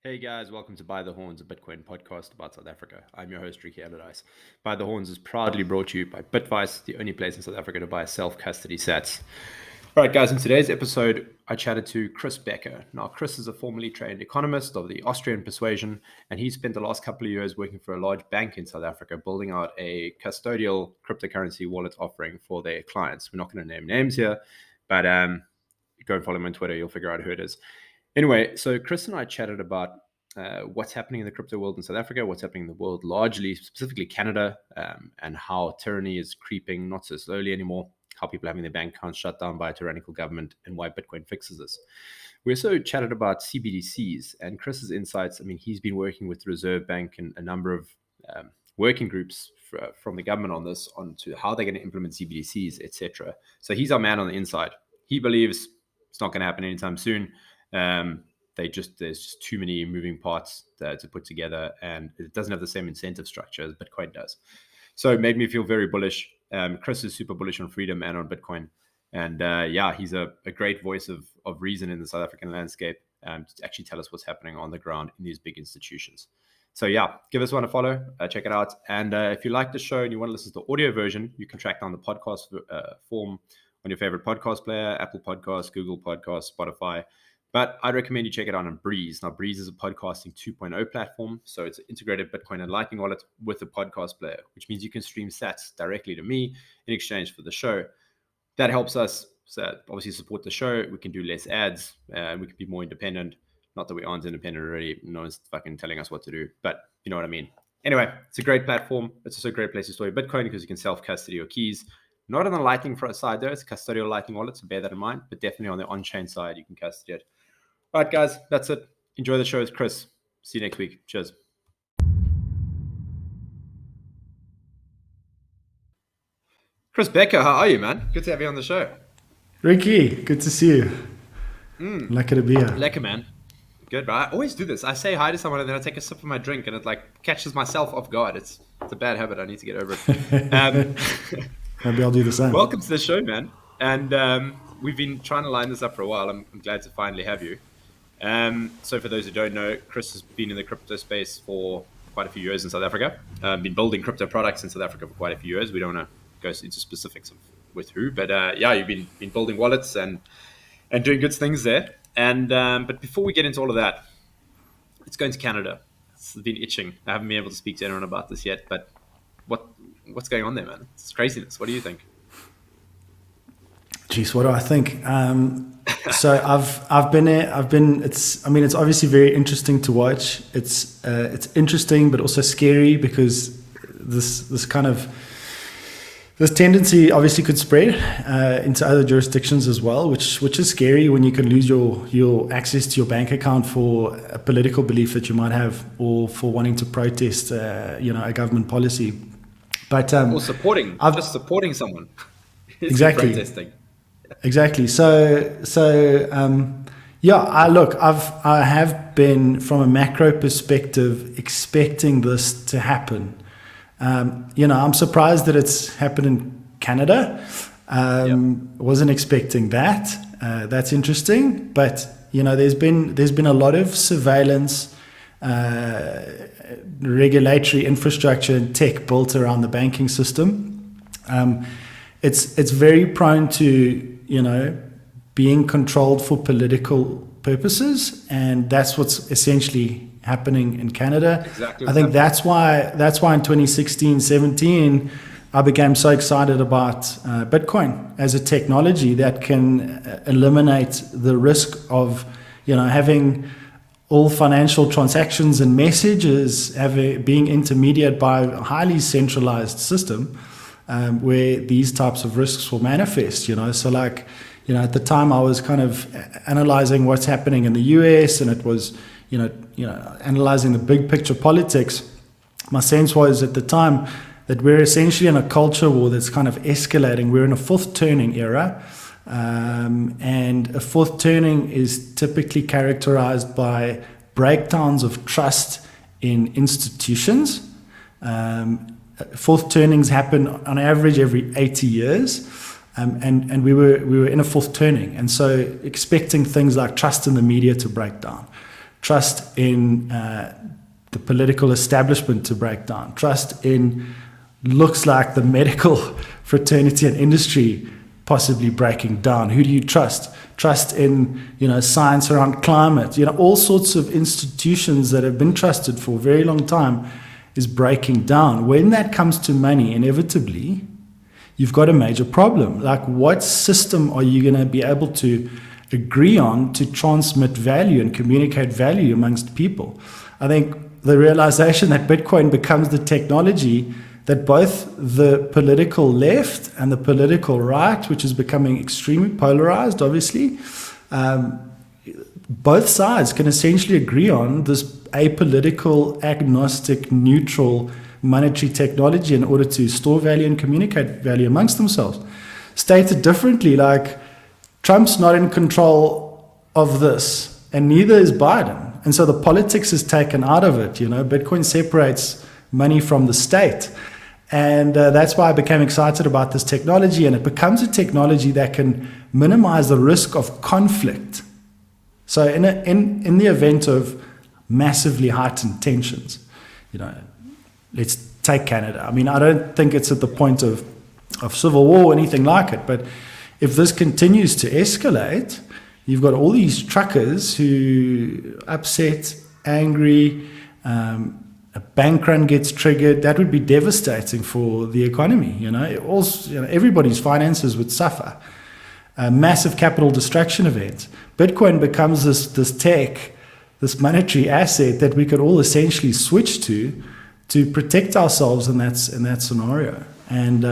Hey guys, welcome to By the Horns, a Bitcoin podcast about South Africa. I'm your host, Ricky Allardyce. By the Horns is proudly brought to you by Bitvice, the only place in South Africa to buy self-custody sats. All right, guys, in today's episode, I chatted to Chris Becker. Now, Chris is a formerly trained economist of the Austrian persuasion, and he spent the last couple of years working for a large bank in South Africa, building out a custodial cryptocurrency wallet offering for their clients. We're not going to name names here, but go and follow him on Twitter. You'll figure out who it is. Anyway, so Chris and I chatted about what's happening in the crypto world in South Africa, what's happening in the world largely, specifically Canada, and how tyranny is creeping not so slowly anymore, how people are having their bank accounts shut down by a tyrannical government, and why Bitcoin fixes this. We also chatted about CBDCs and Chris's insights. I mean, he's been working with the Reserve Bank and a number of working groups from the government on this, onto how they're going to implement CBDCs, etc. So he's our man on the inside. He believes it's not going to happen anytime soon. There's just too many moving parts to put together, and it doesn't have the same incentive structure as Bitcoin does. So it made me feel very bullish. Chris is super bullish on freedom and on Bitcoin, and he's a great voice of reason in the South African landscape to actually tell us what's happening on the ground in these big institutions. So give us one a follow, check it out, and if you like the show and you want to listen to the audio version, you can track down the podcast form on your favorite podcast player: Apple Podcasts, Google Podcasts, Spotify. But I'd recommend you check it out on Breez. Now, Breez is a podcasting 2.0 platform. So it's an integrated Bitcoin and Lightning wallet with a podcast player, which means you can stream sats directly to me in exchange for the show. That helps us obviously support the show. We can do less ads, and we can be more independent. Not that we aren't independent already. No one's fucking telling us what to do, but you know what I mean. Anyway, it's a great platform. It's also a great place to store your Bitcoin because you can self-custody your keys. Not on the Lightning side, though. It's a custodial Lightning wallet, so bear that in mind. But definitely on the on-chain side, you can custody it. All right, guys, that's it. Enjoy the show with Chris. See you next week. Cheers. Chris Becker, how are you, man? Good to have you on the show. Ricky, good to see you. Lekker to be here. Lekker, man. Good, bro. I always do this. I say hi to someone and then I take a sip of my drink and it catches myself off guard. It's a bad habit. I need to get over it. Maybe I'll do the same. Welcome to the show, man. And we've been trying to line this up for a while. I'm glad to finally have you. So for those who don't know, Chris has been in the crypto space for quite a few years in South Africa. Been building crypto products in South Africa for quite a few years. We don't want to go into specifics with who, but you've been building wallets and doing good things there. And but before we get into all of that, let's go into Canada. It's been itching. I haven't been able to speak to anyone about this yet, but what's going on there, man? It's craziness. What do you think? Jeez, what do I think? So I've been. It's obviously very interesting to watch. It's interesting, but also scary because this tendency obviously could spread into other jurisdictions as well, which is scary when you can lose your access to your bank account for a political belief that you might have, or for wanting to protest a government policy. But or just supporting someone. Exactly. Protesting. Exactly. I have been, from a macro perspective, expecting this to happen. I'm surprised that it's happened in Canada. Wasn't expecting that. That's interesting. But there's been a lot of surveillance, regulatory infrastructure and tech built around the banking system. It's very prone to being controlled for political purposes, and that's what's essentially happening in Canada. Exactly. I think that's why in 2016, 17, I became so excited about Bitcoin as a technology that can eliminate the risk of having all financial transactions and messages being intermediated by a highly centralized system. Where these types of risks will manifest, So at the time I was kind of analyzing what's happening in the US, and it was, analyzing the big picture politics. My sense was at the time that we're essentially in a culture war that's kind of escalating. We're in a fourth turning era. And a fourth turning is typically characterized by breakdowns of trust in institutions. Fourth turnings happen on average every 80 years, and we were in a fourth turning, and so expecting things like trust in the media to break down, trust in the political establishment to break down, trust in looks like the medical fraternity and industry possibly breaking down. Who do you trust? Trust in, science around climate, all sorts of institutions that have been trusted for a very long time is breaking down. When that comes to money, inevitably, you've got a major problem. Like, what system are you going to be able to agree on to transmit value and communicate value amongst people? I think the realization that Bitcoin becomes the technology that both the political left and the political right, which is becoming extremely polarized, obviously, both sides can essentially agree on this apolitical, agnostic, neutral monetary technology in order to store value and communicate value amongst themselves. Stated differently, like, Trump's not in control of this, and neither is Biden. And so the politics is taken out of it. Bitcoin separates money from the state. And that's why I became excited about this technology. And it becomes a technology that can minimize the risk of conflict. So in the event of massively heightened tensions, let's take Canada. I mean, I don't think it's at the point of civil war or anything like it. But if this continues to escalate, you've got all these truckers who upset, angry, a bank run gets triggered. That would be devastating for the economy. Everybody's finances would suffer. A massive capital distraction event. Bitcoin becomes this tech, this monetary asset that we could all essentially switch to protect ourselves in that scenario. And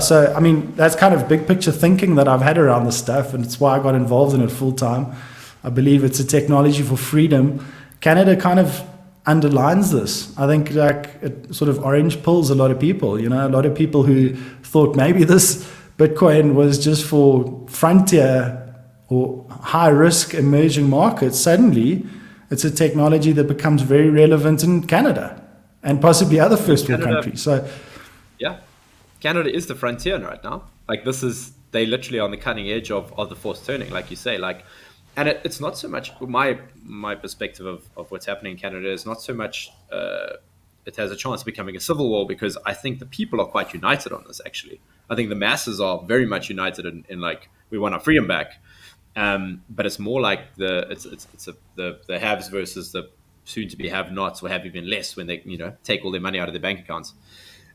so I mean, that's kind of big picture thinking that I've had around this stuff, and it's why I got involved in it full time. I believe it's a technology for freedom. Canada kind of underlines this. I think it sort of orange pills a lot of people. A lot of people who thought maybe this Bitcoin was just for frontier or high risk emerging markets. Suddenly, it's a technology that becomes very relevant in Canada and possibly other first world countries. So, yeah, Canada is the frontier right now. Like, they literally on the cutting edge of the force turning, like you say, and it's not so much my perspective of what's happening in Canada is not so much it has a chance of becoming a civil war, because I think the people are quite united on this. Actually, I think the masses are very much united in like, we want our freedom back. But it's more like the haves versus the soon to be have-nots, or have even less when they take all their money out of their bank accounts.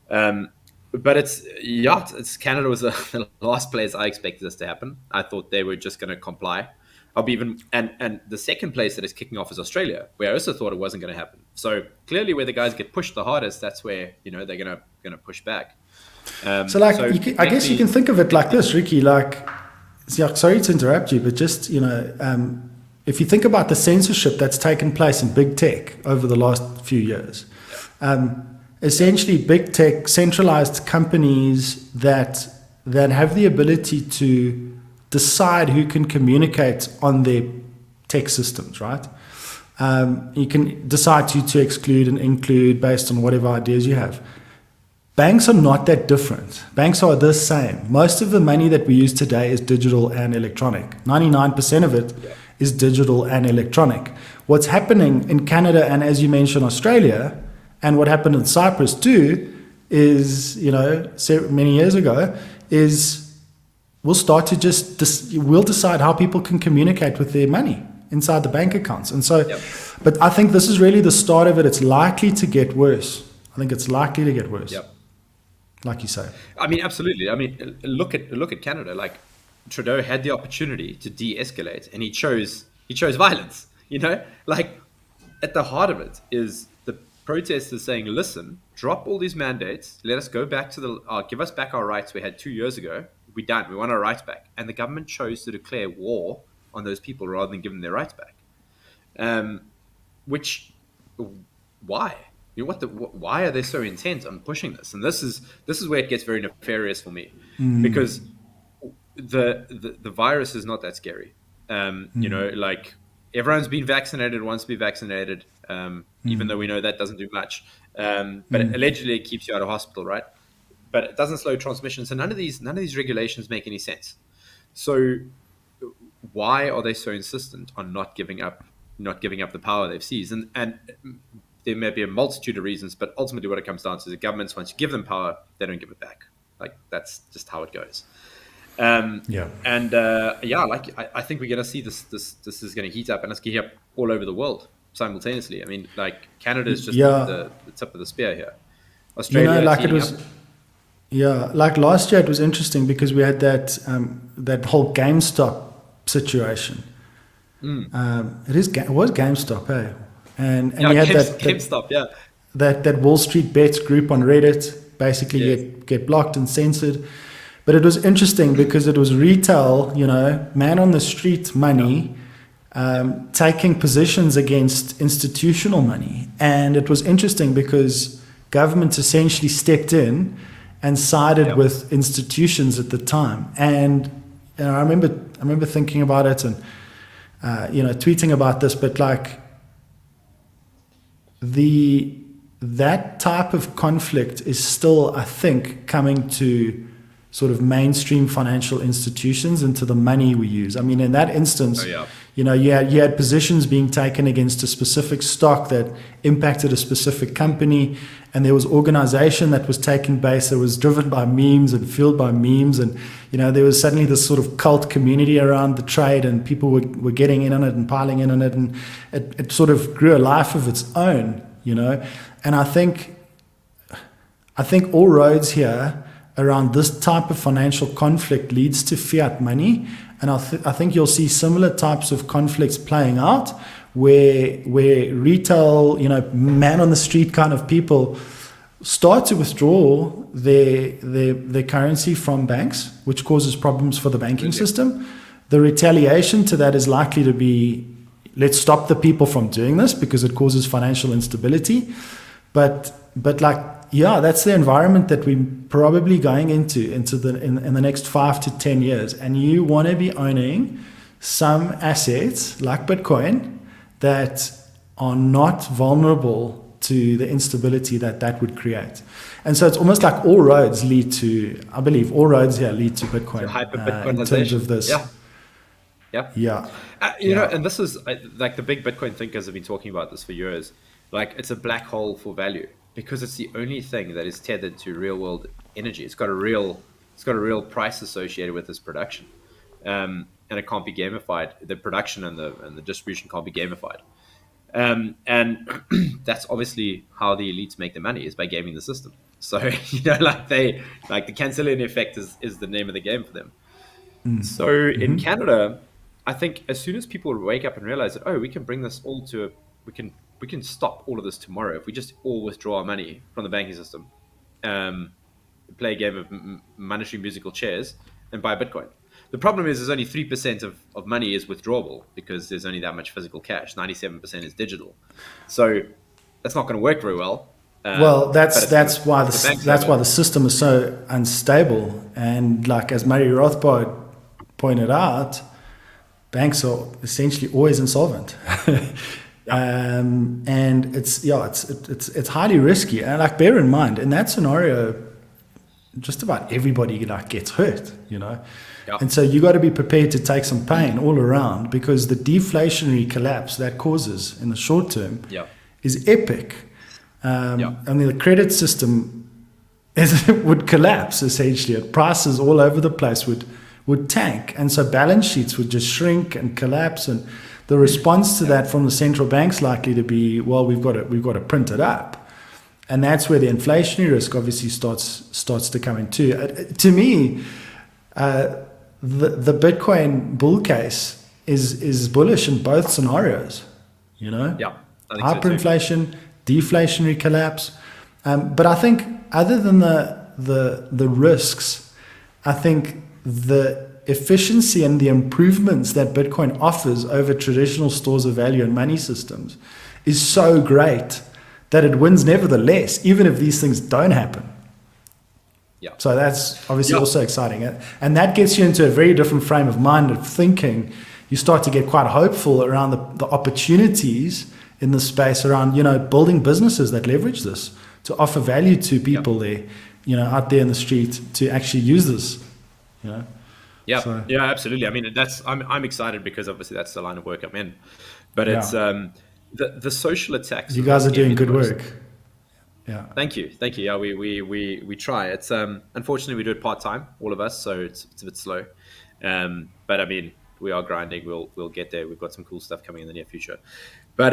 But it's Canada was the last place I expected this to happen. I thought they were just going to comply. And the second place that is kicking off is Australia, where I also thought it wasn't going to happen. So clearly, where the guys get pushed the hardest, that's where they're going to push back. I guess you can think of it like this, Ricky. Like, sorry to interrupt you, but just if you think about the censorship that's taken place in big tech over the last few years, essentially big tech, centralized companies that have the ability to decide who can communicate on their tech systems, right? You can decide to exclude and include based on whatever ideas you have. Banks are not that different. Banks are the same. Most of the money that we use today is digital and electronic. 99% of it is digital and electronic. What's happening in Canada, and as you mentioned, Australia, and what happened in Cyprus too, is, many years ago, is we'll start to we'll decide how people can communicate with their money inside the bank accounts. And so, but I think this is really the start of it. It's likely to get worse. I think it's likely to get worse. Yep. Like you say. I mean, absolutely. I mean, look at Canada. Like, Trudeau had the opportunity to de-escalate, and he chose violence. Like, at the heart of it is the protesters saying, "Listen, drop all these mandates. Let us go back to give us back our rights we had 2 years ago. We're done. We want our rights back." And the government chose to declare war on those people rather than give them their rights back. Why? Why are they so intent on pushing this? And this is where it gets very nefarious for me, because the virus is not that scary. Like, everyone's been vaccinated, wants to be vaccinated, even though we know that doesn't do much. But allegedly it keeps you out of hospital, right? But it doesn't slow transmission. So none of these regulations make any sense. So why are they so insistent on not giving up not giving up the power they've seized. And there may be a multitude of reasons, but ultimately what it comes down to is the governments, once you give them power, they don't give it back. Like, that's just how it goes. I think we're going to see this is going to heat up, and it's going to heat up all over the world simultaneously. I mean, like, Canada is just the tip of the spear here. Australia, like last year it was interesting because we had that whole GameStop situation. It was GameStop, hey? And we had GameStop, that Wall Street Bets group on Reddit basically get blocked and censored. But it was interesting because it was retail, man on the street money, taking positions against institutional money. And it was interesting because government essentially stepped in and sided with institutions at the time. And I remember thinking about it and tweeting about this, but like that type of conflict is still, I think, coming to sort of mainstream financial institutions and to the money we use. I mean, in that instance, you had positions being taken against a specific stock that impacted a specific company, and there was organization that was taking base that was driven by memes and fueled by memes, and there was suddenly this sort of cult community around the trade, and people were getting in on it and piling in on it, and it sort of grew a life of its own, and I think all roads here around this type of financial conflict leads to fiat money. And I think you'll see similar types of conflicts playing out where retail, man on the street kind of people start to withdraw their currency from banks, which causes problems for the banking system. The retaliation to that is likely to be, let's stop the people from doing this because it causes financial instability. But that's the environment that we're probably going into in the next 5 to 10 years. And you want to be owning some assets like Bitcoin that are not vulnerable to the instability that would create. And so it's almost like all roads lead to, I believe, all roads here lead to Bitcoin. In terms of this. And this is like the big Bitcoin thinkers have been talking about this for years. Like, it's a black hole for value because it's the only thing that is tethered to real world energy. It's got a real price associated with its production, and it can't be gamified. The production and the distribution can't be gamified, and that's obviously how the elites make their money, is by gaming the system. So the Cancelian effect is the name of the game for them. So in Canada, I think as soon as people wake up and realize that, we can bring this all to we can stop all of this tomorrow if we just all withdraw our money from the banking system, play a game of managing musical chairs, and buy Bitcoin. The problem is there's only 3% of money is withdrawable because there's only that much physical cash. 97% is digital. So that's not going to work very well. That's why the system is so unstable. And like as Murray Rothbard pointed out, banks are essentially always insolvent. And it's highly risky. And like, bear in mind, in that scenario, just about everybody gets hurt, And so you got to be prepared to take some pain all around, because the deflationary collapse that causes in the short term is epic. I mean, the credit system would collapse essentially. Prices all over the place would tank, and so balance sheets would just shrink and collapse. And the response to that from the central bank's likely to be, well, we've got to print it up, and that's where the inflationary risk obviously starts to come in too. To me, the Bitcoin bull case is bullish in both scenarios. Hyperinflation, deflationary collapse, but I think other than the risks, I think the efficiency and the improvements that Bitcoin offers over traditional stores of value and money systems is so great that it wins nevertheless, even if these things don't happen. So that's obviously also exciting. And that gets you into a very different frame of mind of thinking. You start to get quite hopeful around the opportunities in the space around, building businesses that leverage this to offer value to people there, out there in the street to actually use this, Yeah, So yeah, absolutely. I mean, I'm excited because obviously that's the line of work I'm in. But it's yeah, the social attacks you is what guys are scare me doing the good most. work. Yeah, Thank you, thank you. Yeah, we try. It's unfortunately we do it part time, all of us, so it's a bit slow. But I mean, we are grinding. We'll get there. We've got some cool stuff coming in the near future. But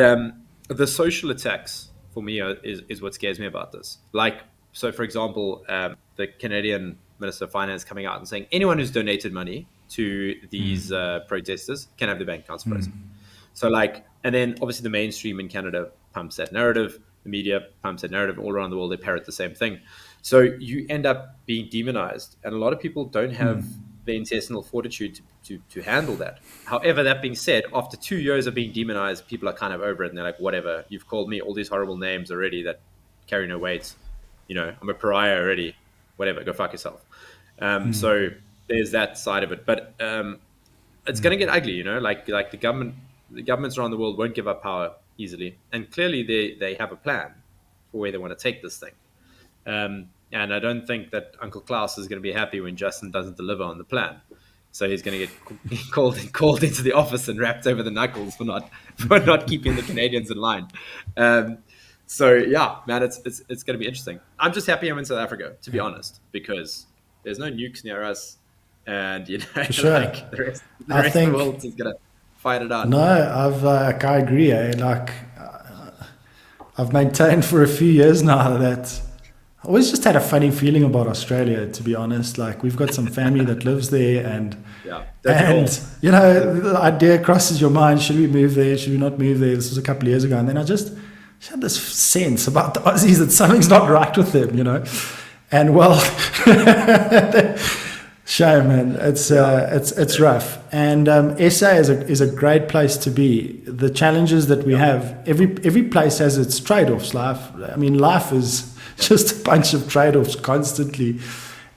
the social attacks for me is what scares me about this. Like, so for example, the Canadian Minister of Finance coming out and saying anyone who's donated money to these protesters can have their bank accounts frozen. So like, and then obviously the mainstream in Canada pumps that narrative, the media pumps that narrative all around the world. They parrot the same thing. So you end up being demonized, and a lot of people don't have the intestinal fortitude to handle that. However, that being said, after 2 years of being demonized, people are kind of over it, and they're like, whatever, you've called me all these horrible names already that carry no weight. You know, I'm a pariah already. Whatever, go fuck yourself. So there's that side of it, but it's going to get ugly. You know, like the governments around the world won't give up power easily, and clearly they have a plan for where they want to take this thing. And I don't think that Uncle Klaus is going to be happy when Justin doesn't deliver on the plan. So he's going to get called into the office and wrapped over the knuckles for not keeping the Canadians in line. So yeah, man, it's going to be interesting. I'm just happy I'm in South Africa, to be honest, because there's no nukes near us, and you know, for sure. like the rest of the world is going to fight it out. No, I agree. Like I've maintained for a few years now that I always just had a funny feeling about Australia, to be honest. Like we've got some family that lives there, and you know, the idea crosses your mind: should we move there? Should we not move there? This was a couple of years ago, and then I just had this sense about the Aussies that something's not right with them, you know. And well, shame, man. It's rough. And SA is a great place to be. The challenges that we have, every place has its trade-offs. Life is just a bunch of trade-offs constantly.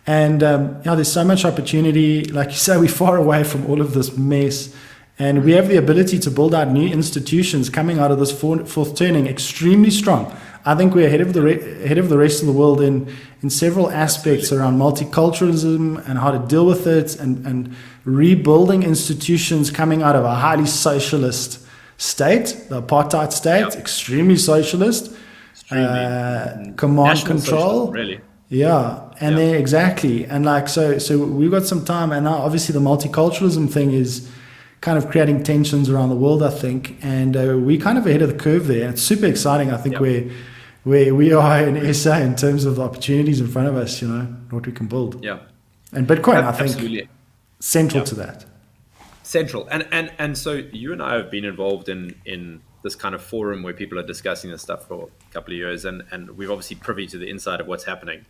And there's so much opportunity. Like you say, we're far away from all of this mess. And we have the ability to build out new institutions coming out of this fourth turning extremely strong. I think we're ahead of the rest of the world in several aspects around multiculturalism and how to deal with it, and rebuilding institutions coming out of a highly socialist state, the apartheid state, extremely socialist, command control, really. Yeah, and then exactly, and like so we've got some time, and now obviously the multiculturalism thing is kind of creating tensions around the world, I think, and we're kind of ahead of the curve there. It's super exciting, I think, where we are in SA in terms of the opportunities in front of us, you know, what we can build. Yeah. And Bitcoin, I think, absolutely central to that. Central. And so you and I have been involved in this kind of forum where people are discussing this stuff for a couple of years, and we've obviously privy to the inside of what's happening.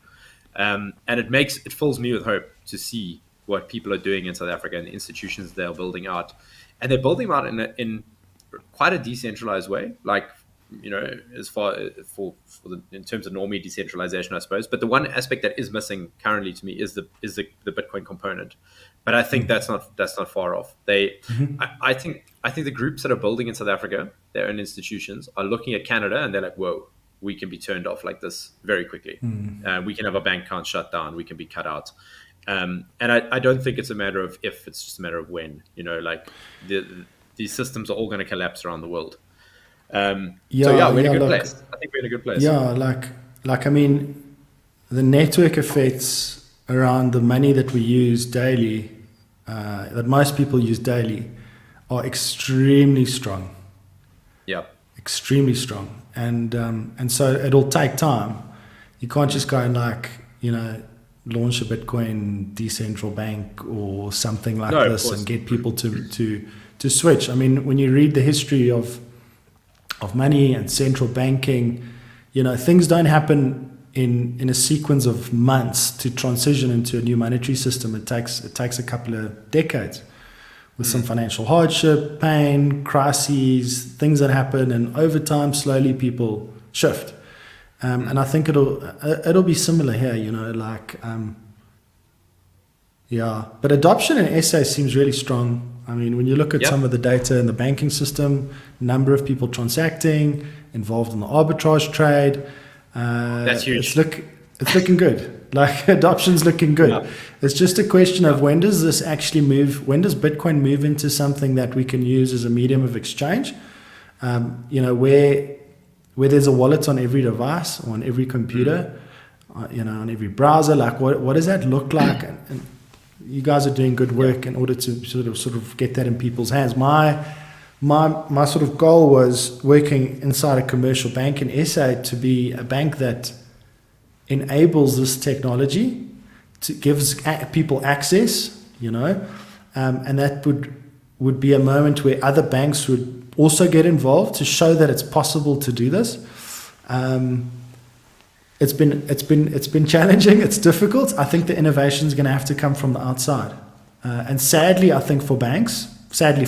And it fills me with hope to see what people are doing in South Africa and the institutions they're building out. And they're building them out in quite a decentralized way, like, you know, as far in terms of normally decentralization, I suppose. But the one aspect that is missing currently to me is the Bitcoin component. But I think that's not far off. I think the groups that are building in South Africa, their own institutions, are looking at Canada and they're like, whoa, we can be turned off like this very quickly. We can have a bank account shut down. We can be cut out. And I don't think it's a matter of if, it's just a matter of when. You know, like these systems are all going to collapse around the world. We're in a good place. I think we're in a good place. Yeah, like I mean, the network effects around the money that we use daily, that most people use daily, are extremely strong. Yeah, extremely strong, and so it'll take time. You can't just go and, like, you know, launch a Bitcoin decentral bank or something like this and get people to switch. I mean, when you read the history of money and central banking, you know, things don't happen in a sequence of months to transition into a new monetary system. It takes a couple of decades with some financial hardship, pain, crises, things that happen, and over time, slowly people shift. And I think it'll be similar here, you know, like, but adoption in SA seems really strong. I mean, when you look at some of the data in the banking system, number of people transacting, involved in the arbitrage trade, that's huge. It's looking good. Like adoption's looking good. Yeah. It's just a question of when does this actually move? When does Bitcoin move into something that we can use as a medium of exchange? Where there's a wallet on every device, on every computer, on every browser. Like what does that look like? And you guys are doing good work in order to sort of get that in people's hands. My sort of goal was working inside a commercial bank in SA to be a bank that enables this technology, gives people access, and that would be a moment where other banks would also get involved to show that it's possible to do this. It's been challenging. It's difficult. I think the innovation is going to have to come from the outside, and sadly, I think for banks, that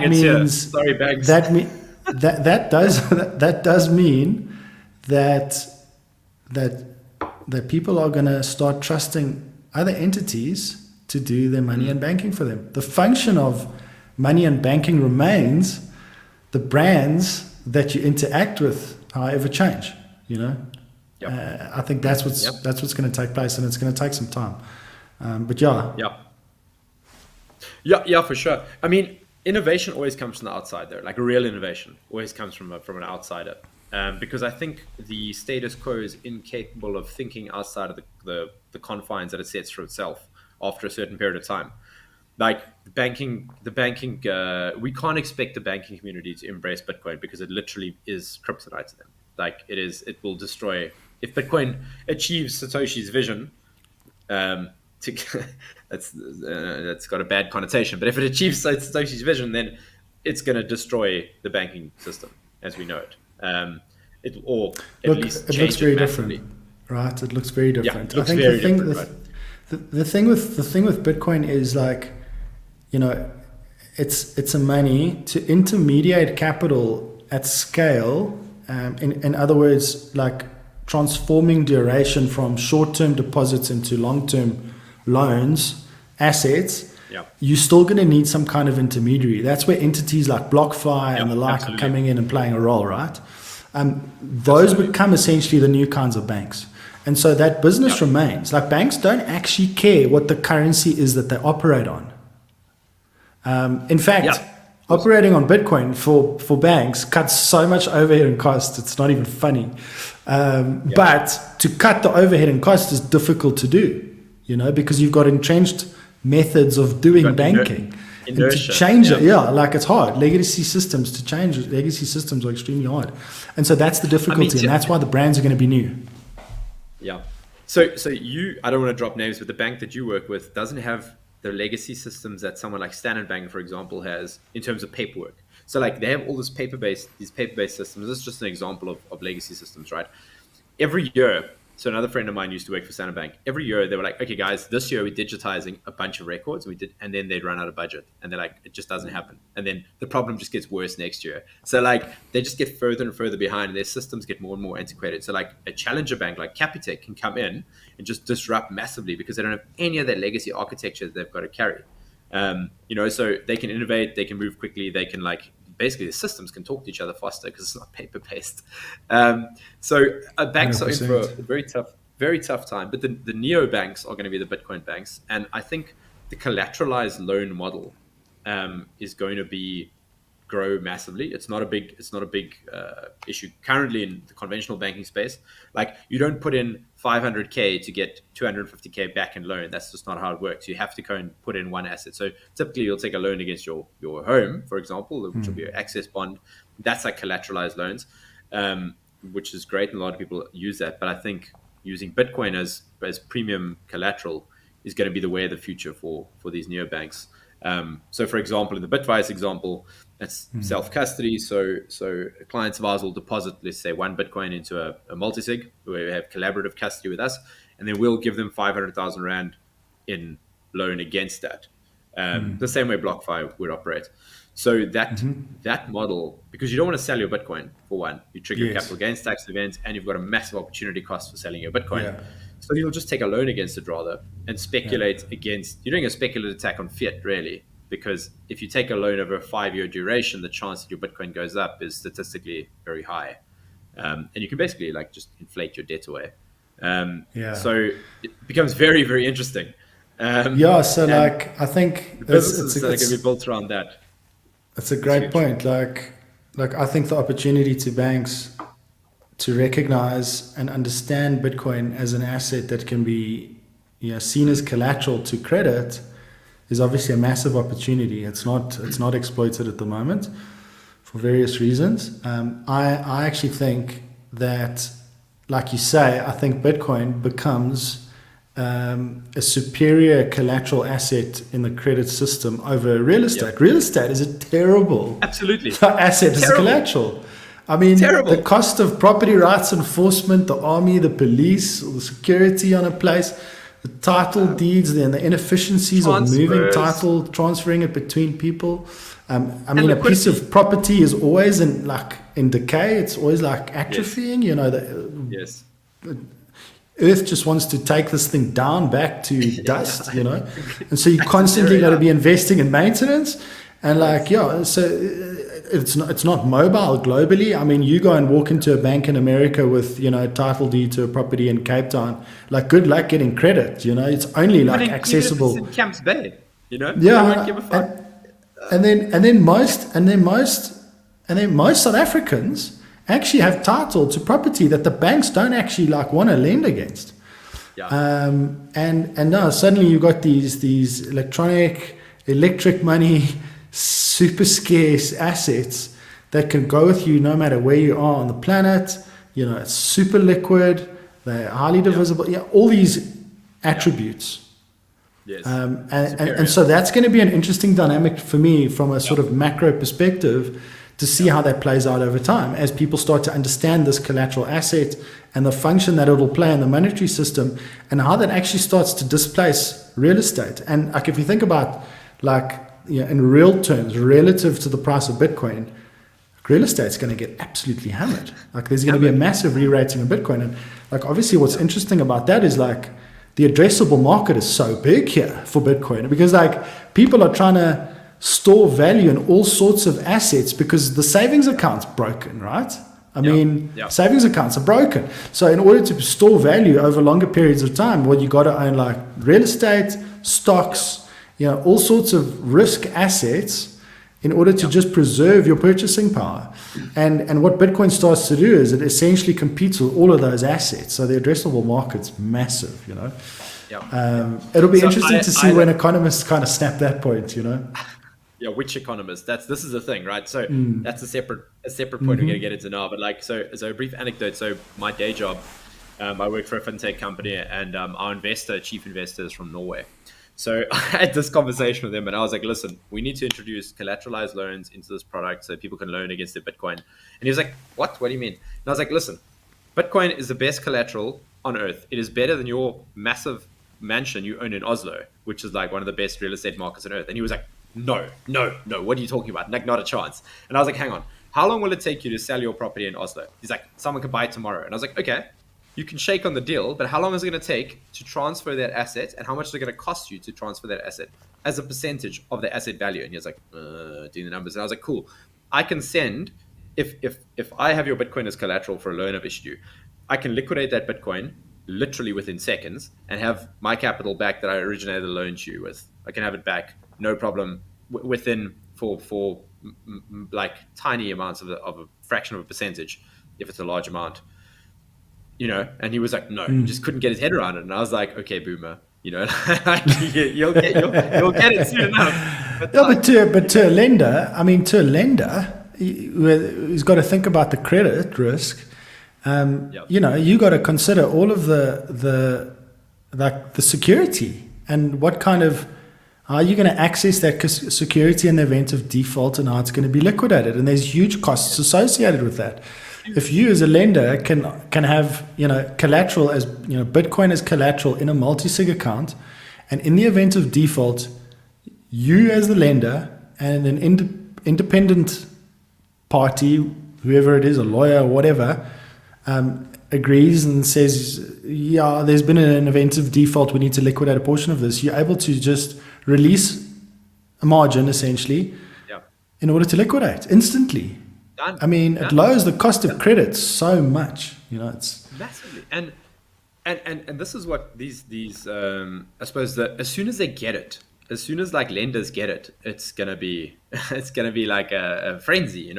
means sorry, banks. that does mean that people are going to start trusting other entities to do their money and banking for them. The function of money and banking remains. The brands that you interact with, however, change. I think that's what's going to take place, and it's going to take some time. Yeah, for sure. I mean, innovation always comes from the outside, though. Like real innovation always comes from an outsider, because I think the status quo is incapable of thinking outside of the confines that it sets for itself after a certain period of time. Like the banking, we can't expect the banking community to embrace Bitcoin because it literally is kryptonite to them. Like it will destroy. If Bitcoin achieves Satoshi's vision, that's got a bad connotation, but if it achieves Satoshi's vision, then it's going to destroy the banking system as we know it. It looks very different, right? It looks very different. I think the thing with Bitcoin is like, it's a money to intermediate capital at scale. In other words, like transforming duration from short-term deposits into long-term loans, assets. You're still going to need some kind of intermediary. That's where entities like BlockFi and the like are coming in and playing a role, right? Those become essentially the new kinds of banks. And so that business remains. Like banks don't actually care what the currency is that they operate on. In fact, operating on Bitcoin for banks cuts so much overhead and cost, it's not even funny. But to cut the overhead and cost is difficult to do, because you've got entrenched methods of doing banking. Inertia. And to change it, like it's hard. Legacy systems are extremely hard. And so that's the difficulty, and that's why the brands are going to be new. Yeah. So I don't want to drop names, but the bank that you work with doesn't have the legacy systems that someone like Standard Bank, for example, has in terms of paperwork. So like they have all these paper-based systems. This is just an example of legacy systems, right? Every year, so another friend of mine used to work for Standard Bank. Every year they were like, okay, guys, this year we're digitizing a bunch of records, and then they'd run out of budget, and they're like, it just doesn't happen, and then the problem just gets worse next year. So like they just get further and further behind, and their systems get more and more antiquated. So like a challenger bank like Capitec can come in and just disrupt massively because they don't have any of that legacy architecture that they've got to carry. So they can innovate, they can move quickly, they can basically the systems can talk to each other faster because it's not paper-based. So banks 100%. Are in for a very tough time, but the neo banks are going to be the Bitcoin banks. And I think the collateralized loan model is going to grow massively. It's not a big issue currently in the conventional banking space. Like you don't put in 500K to get 250K back in loan. That's just not how it works. You have to go and put in one asset. So typically you'll take a loan against your home, for example, which will be your access bond. That's like collateralized loans, which is great. And a lot of people use that. But I think using Bitcoin as premium collateral is going to be the way of the future for these neobanks. So for example, in the Bitwise example, that's self-custody. So clients of ours will deposit, let's say, one Bitcoin into a multisig where we have collaborative custody with us, and then we'll give them 500,000 Rand in loan against that. The same way BlockFi would operate. So that model, because you don't want to sell your Bitcoin, for one, you trigger capital gains tax events, and you've got a massive opportunity cost for selling your Bitcoin. Yeah. So you'll just take a loan against it rather and speculate against, you're doing a speculative attack on fiat really, because if you take a loan over a 5-year duration, the chance that your Bitcoin goes up is statistically very high. and you can basically like just inflate your debt away. Yeah. So it becomes very, very interesting. Yeah. So And like, I think the businesses that are going to be built around that. it's a It's great huge. point. Like I think the opportunity to banks to recognize and understand Bitcoin as an asset that can be, seen as collateral to credit is obviously a massive opportunity. It's not exploited at the moment for various reasons. I actually think that, like you say, I think Bitcoin becomes a superior collateral asset in the credit system over real estate. Yep. Real estate is a terrible Absolutely. asset as Terrible. collateral. I mean, Terrible. the cost of property rights enforcement, the army, the police, the security on a place, the title deeds, and the inefficiencies of moving title, transferring it between people. I mean, a piece of property is always in decay. It's always like atrophying. Yes. Earth just wants to take this thing down back to dust, and so you constantly got to be investing in maintenance, and so it's not mobile globally. I mean, you go and walk into a bank in America with title deed to a property in Cape Town. Like, good luck getting credit. It's only like accessible. Even if it's in Camps Bay, Yeah, they won't give a fuck. and then most South Africans actually have title to property that the banks don't actually want to lend against. Yeah. And now suddenly you've got these electric money, super scarce assets that can go with you no matter where you are on the planet. It's super liquid, they're highly divisible. Yeah, all these attributes. Yes. And so that's going to be an interesting dynamic for me from a sort of macro perspective to see how that plays out over time as people start to understand this collateral asset and the function that it'll play in the monetary system and how that actually starts to displace real estate. And like if you think about in real terms relative to the price of Bitcoin, real estate's going to get absolutely hammered. There's going to be a massive re-rating of Bitcoin. And obviously what's interesting about that is the addressable market is so big here for Bitcoin because people are trying to store value in all sorts of assets because the savings account's broken, right? I mean, savings accounts are broken. So in order to store value over longer periods of time, you got to own real estate, stocks, all sorts of risk assets in order to just preserve your purchasing power. And what Bitcoin starts to do is it essentially competes with all of those assets. So the addressable market's massive, It'll be interesting to see when economists kind of snap that point, Yeah, which economist? This is the thing, right? So that's a separate point we're going to get into now. But so a brief anecdote. So my day job, I work for a fintech company, and our chief investor is from Norway. So I had this conversation with him, and I was like, "Listen, we need to introduce collateralized loans into this product so people can loan against their Bitcoin." And he was like, "What? What do you mean?" And I was like, "Listen, Bitcoin is the best collateral on earth. It is better than your massive mansion you own in Oslo, which is one of the best real estate markets on earth." And he was like, No. What are you talking about? Not a chance. And I was like, hang on. How long will it take you to sell your property in Oslo? He's like, someone could buy it tomorrow. And I was like, okay, you can shake on the deal, but how long is it going to take to transfer that asset? And how much is it going to cost you to transfer that asset as a percentage of the asset value? And he was like, doing the numbers. And I was like, cool. I can send, if I have your Bitcoin as collateral for a loan I've issued you, I can liquidate that Bitcoin literally within seconds and have my capital back that I originated the loan to you with. I can have it back, no problem, within for tiny amounts of a fraction of a percentage, if it's a large amount, And he was like, no, he just couldn't get his head around it. And I was like, okay, boomer, you'll get it soon enough. But to a lender, who's got to think about the credit risk. You got to consider all of the security and what kind of, how are you going to access that security in the event of default and how it's going to be liquidated? And there's huge costs associated with that. If you as a lender can have collateral as Bitcoin as collateral in a multi-sig account, and in the event of default, you as the lender and an independent party, whoever it is, a lawyer or whatever, agrees and says, there's been an event of default, we need to liquidate a portion of this, you're able to just release a margin essentially in order to liquidate instantly. Done. I mean, it Done. lowers the cost of credit so much. It's Massively. And this is what these I suppose that as soon as they get it, as soon as like lenders get it, it's gonna be it's gonna be like a frenzy,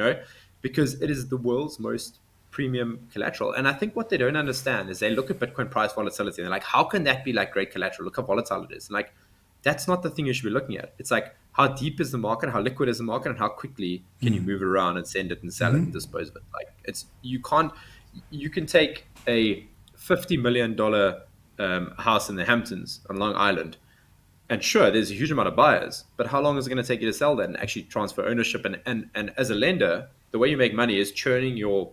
because it is the world's most premium collateral. And I think what they don't understand is they look at Bitcoin price volatility and they're like, how can that be like great collateral? Look how volatile it is. And like, that's not the thing you should be looking at. It's like, how deep is the market, how liquid is the market, and how quickly can you move it around and send it and sell it and dispose of it. Like, you can take a $50 million house in the Hamptons on Long Island, and sure, there's a huge amount of buyers, but how long is it going to take you to sell that and actually transfer ownership? And as a lender, the way you make money is churning your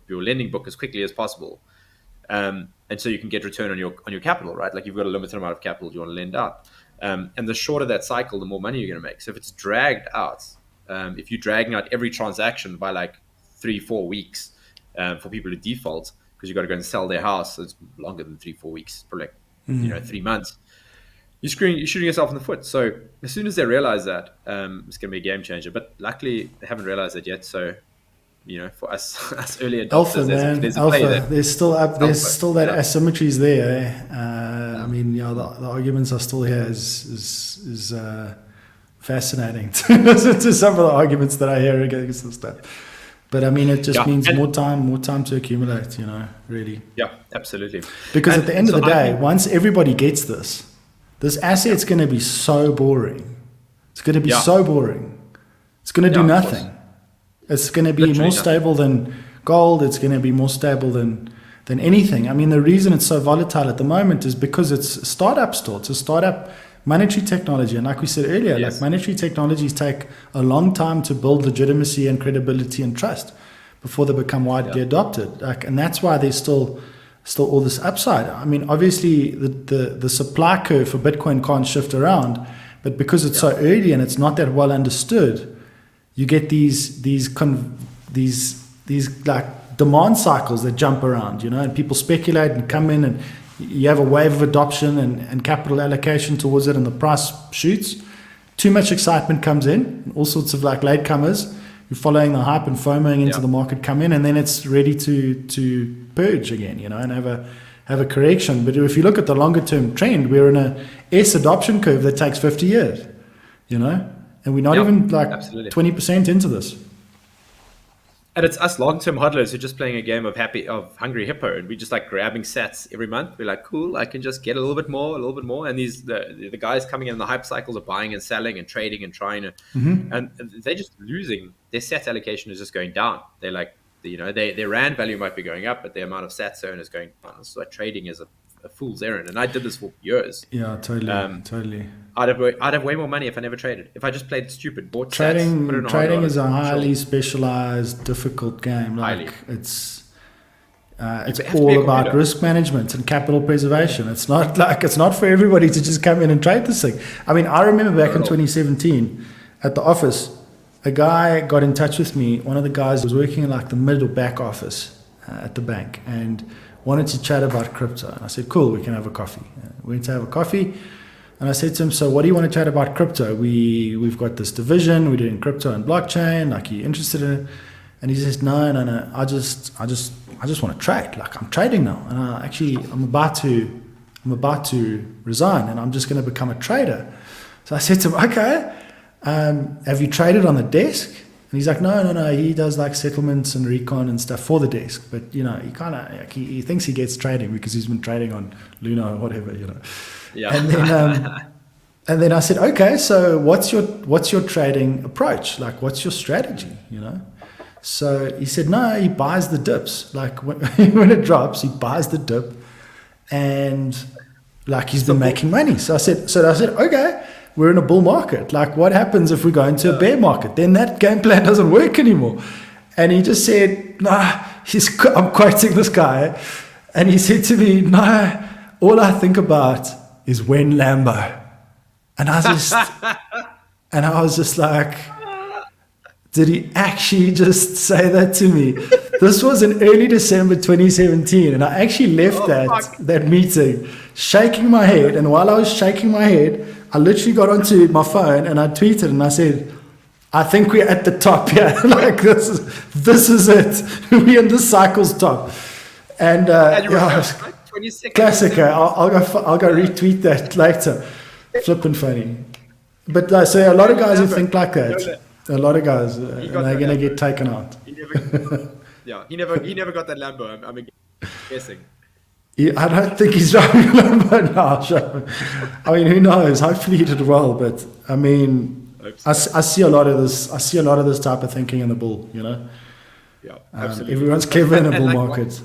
lending book as quickly as possible, and so you can get return on your capital, right? Like, you've got a limited amount of capital you want to lend out, and the shorter that cycle, the more money you're going to make. So if it's dragged out, if you're dragging out every transaction by like 3-4 weeks for people to default, because you've got to go and sell their house, it's longer than 3-4 weeks, probably 3 months. You're shooting yourself in the foot. So as soon as they realize that, it's going to be a game changer. But luckily, they haven't realized it yet. So, for us early adopters, alpha, man. There's a Alpha. play there. There's still that asymmetry is there. I mean, the arguments are still here is fascinating to listen to some of the arguments that I hear against this stuff. But I mean, it just means more time to accumulate, really. Yeah, absolutely. Because at the end of the day, once everybody gets this asset's going to be so boring. It's going to be so boring. It's going to do nothing. It's going to be more stable than gold. It's going to be more stable than anything. I mean, the reason it's so volatile at the moment is because it's a startup still. It's a startup monetary technology. And like we said earlier, like monetary technologies take a long time to build legitimacy and credibility and trust before they become widely adopted. And that's why there's still all this upside. I mean, obviously the supply curve for Bitcoin can't shift around, but because it's so early and it's not that well understood, you get these like demand cycles that jump around, and people speculate and come in, and you have a wave of adoption and capital allocation towards it, and the price shoots. Too much excitement comes in, and all sorts of like latecomers who are following the hype and FOMOing into the market come in, and then it's ready to purge again, and have a correction. But if you look at the longer term trend, we're in a S adoption curve that takes 50 years, and we're not even like 20% into this. And it's us long-term hodlers who are just playing a game of Hungry Hippo, and we're just like grabbing sats every month. We're like, cool, I can just get a little bit more. And the guys coming in the hype cycles are buying and selling and trading and trying to, and they're just losing. Their sat allocation is just going down. They're like, their rand value might be going up, but the amount of sats owned is going down. So trading is a fool's errand, and I did this for years. Yeah, totally. I'd have way more money if I never traded. If I just played stupid, bought trading, sats, put it in trading is a highly specialized, difficult game. Like it's all about risk management and capital preservation. It's not for everybody to just come in and trade this thing. I mean, I remember back in 2017 at the office, a guy got in touch with me. One of the guys was working in like the mid or back office at the bank and wanted to chat about crypto. And I said, cool, we can have a coffee. We went to have a coffee. And I said to him, so what do you want to chat about crypto? We've got this division, we're doing crypto and blockchain, like, are you interested in it? And he says, no, I just want to trade. Like, I'm trading now. And I'm about to resign and I'm just going to become a trader. So I said to him, okay, have you traded on the desk? And he's like, no, he does like settlements and recon and stuff for the desk. But, he kind of, like, he thinks he gets trading because he's been trading on Luna or whatever, Yeah. And then I said, okay, so what's your trading approach? Like, what's your strategy, So he said, no, he buys the dips. Like, when it drops, he buys the dip and like he's been making money. So I said, okay, we're in a bull market. Like, what happens if we go into a bear market? Then that game plan doesn't work anymore. And he just said, I'm quoting this guy. And he said to me, all I think about is when Lambo. And I was just like, did he actually just say that to me? This was in early December 2017. And I actually left that meeting shaking my head. And while I was shaking my head, I literally got onto my phone and I tweeted and I said, I think we're at the top here. Like this is it. We're in the cycle's top. And yeah, 26. classic. I'll go retweet that later. Flipping funny. But so a lot of guys who think like that. A lot of guys, and they're gonna get taken out. He never got that Lambo. I'm guessing. I don't think he's driving a Lambo now. I mean, who knows? Hopefully he did well, but I mean, I see a lot of this. I see a lot of this type of thinking in the bull. You know. Yeah, absolutely. Everyone's clever in a bull market.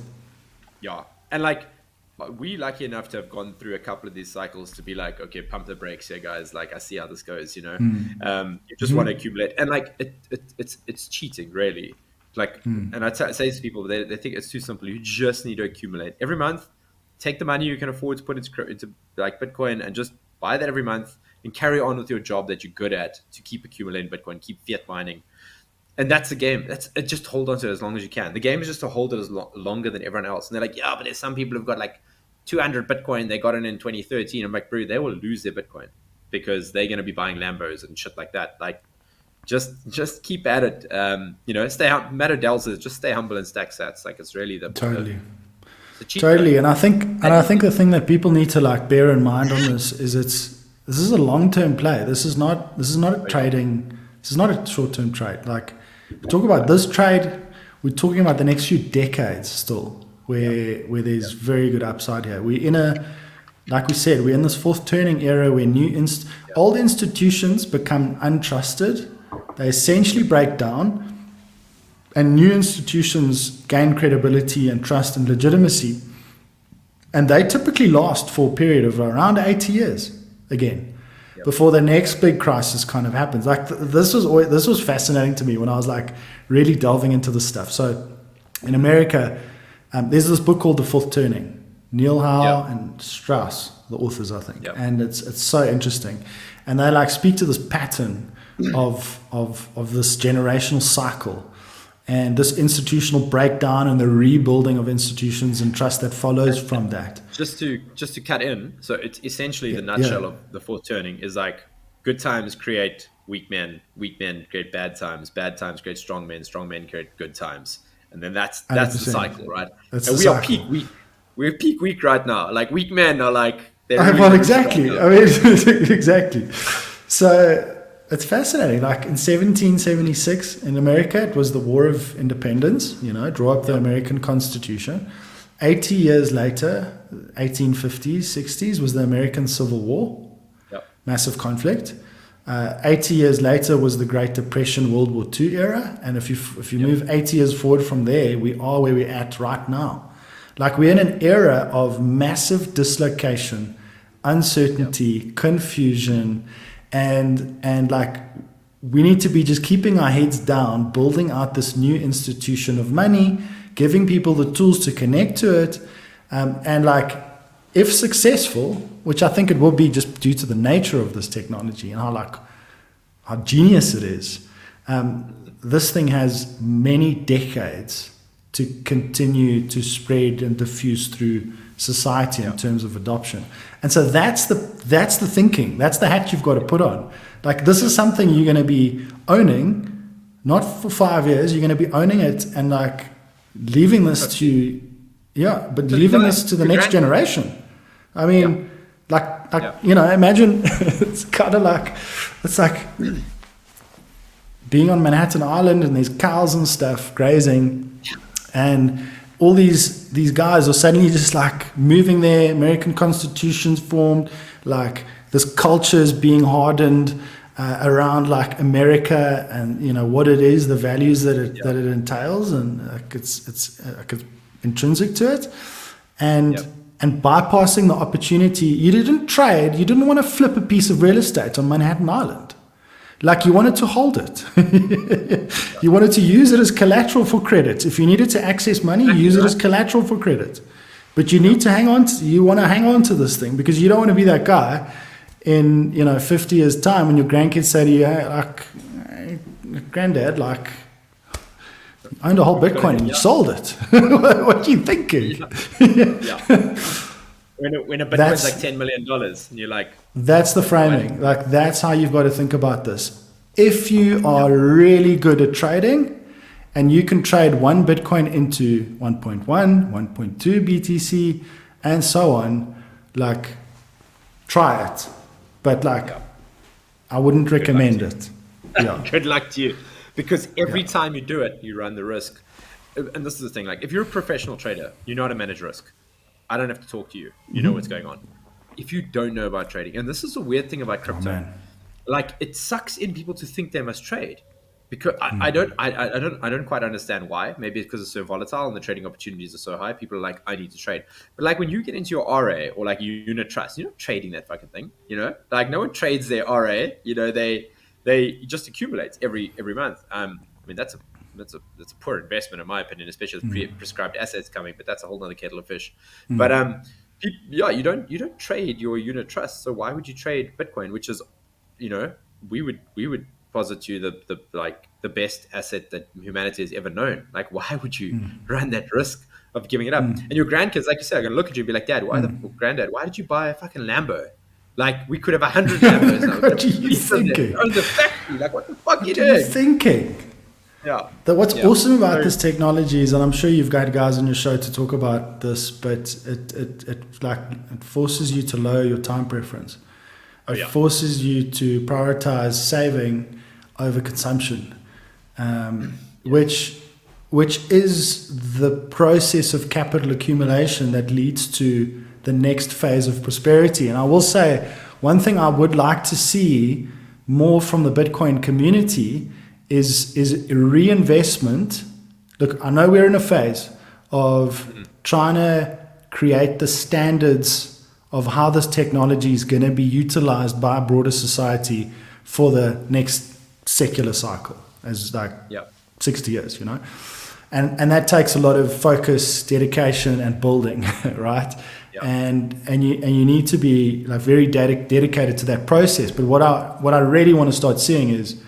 Yeah, and like we're lucky enough to have gone through a couple of these cycles to be like, okay, pump the brakes here, guys. Like, I see how this goes. You know, you just want to accumulate, and like it's cheating, really. Like, and I say to people, they think it's too simple. You just need to accumulate every month. Take the money you can afford to put into like Bitcoin and just buy that every month and carry on with your job that you're good at to keep accumulating Bitcoin, keep fiat mining. And that's the game. Just hold on to it as long as you can. The game is just to hold it as longer than everyone else. And they're like, yeah, but there's some people who've got like 200 Bitcoin. They got it in 2013. I'm like, bro, they will lose their Bitcoin because they're going to be buying Lambos and shit like that. Like, just keep at it. You know, Matt Odell says, just stay humble and stack sats. Like, it's really totally. Totally, and I think the thing that people need to like bear in mind on this is this is a long-term play. This is not a trading. This is not a short-term trade. Like, we talk about this trade, we're talking about the next few decades still, where there's very good upside here. We're in like we said, we're in this fourth turning era where old institutions become untrusted. They essentially break down. And new institutions gain credibility and trust and legitimacy. And they typically last for a period of around 80 years again, before the next big crisis kind of happens. Like this was fascinating to me when I was like really delving into this stuff. So in America, there's this book called The Fourth Turning, Neil Howe and Strauss, the authors, I think. And it's so interesting. And they like speak to this pattern of this generational cycle. And this institutional breakdown and the rebuilding of institutions and trust that follows from that. Just to cut in, so it's essentially the nutshell of the fourth turning is like good times create weak men create bad times create strong men create good times, and then that's the cycle, right? And we are peak weak. We're peak weak right now. Like weak men are like well, exactly. I mean, exactly. So. It's fascinating. Like in 1776 in America, it was the War of Independence, you know, draw up the American Constitution. 80 years later, 1850s, 60s, was the American Civil War, massive conflict. 80 years later was the Great Depression, World War II era. And if you move 80 years forward from there, we are where we're at right now. Like we're in an era of massive dislocation, uncertainty, confusion, and like we need to be just keeping our heads down, building out this new institution of money, giving people the tools to connect to it, and like if successful, which I think it will be just due to the nature of this technology and how genius it is, this thing has many decades to continue to spread and diffuse through society in terms of adoption. And so that's the thinking, that's the hat you've got to put on. Like this is something you're going to be owning, not for 5 years, you're going to be owning it and like leaving this to the next generation. I mean, you know, imagine it's like being on Manhattan Island and there's cows and stuff grazing, and all these guys are suddenly just like moving there, American Constitution's formed, like this culture is being hardened around like America and, you know, what it is, the values that it entails, and like it's intrinsic to it. And bypassing the opportunity, you didn't want to flip a piece of real estate on Manhattan Island. Like you wanted to hold it. You wanted to use it as collateral for credit. If you needed to access money, you use it as collateral for credit. But you need to you want to hang on to this thing because you don't want to be that guy in, you know, 50 years time when your grandkids say to you, hey, like, granddad, like, owned a whole Bitcoin and you sold it. What are you thinking? When a Bitcoin's like $10 million and you're like... That's the framing. Like, that's how you've got to think about this. if you are really good at trading and you can trade one Bitcoin into 1.1, 1.2 BTC, and so on, like, try it. But like, I wouldn't recommend it. Yeah. Good luck to you. Because every time you do it, you run the risk. And this is the thing, like if you're a professional trader, you know how to manage risk. I don't have to talk to you. You know what's going on. If you don't know about trading, and this is the weird thing about crypto, like it sucks in people to think they must trade. Because I don't quite understand why. Maybe it's because it's so volatile and the trading opportunities are so high. People are like, I need to trade. But like when you get into your RA or like unit trust, you're not trading that fucking thing. You know, like no one trades their RA. You know, they just accumulate every month. I mean that's a poor investment in my opinion, especially with prescribed assets coming. But that's a whole other kettle of fish. But you don't trade your unit trust. So why would you trade Bitcoin, which is, you know, we would posit to you the best asset that humanity has ever known. Like, why would you run that risk of giving it up? And your grandkids, like you said, are gonna look at you and be like, Dad, Granddad, why did you buy a fucking Lambo? Like, we could have 100 Lambos now. What are you thinking? Own the factory. Like, what the fuck you What are you doing? thinking? Yeah. What's awesome about this technology is, and I'm sure you've got guys on your show to talk about this, but it forces you to lower your time preference. It forces you to prioritize saving over consumption, which is the process of capital accumulation that leads to the next phase of prosperity. And I will say, one thing I would like to see more from the Bitcoin community is reinvestment. Look, I know we're in a phase of trying to create the standards of how this technology is going to be utilized by a broader society for the next secular cycle, as like 60 years, you know. And that takes a lot of focus, dedication, and building, right? And you need to be like very dedicated to that process. But what I really want to start seeing is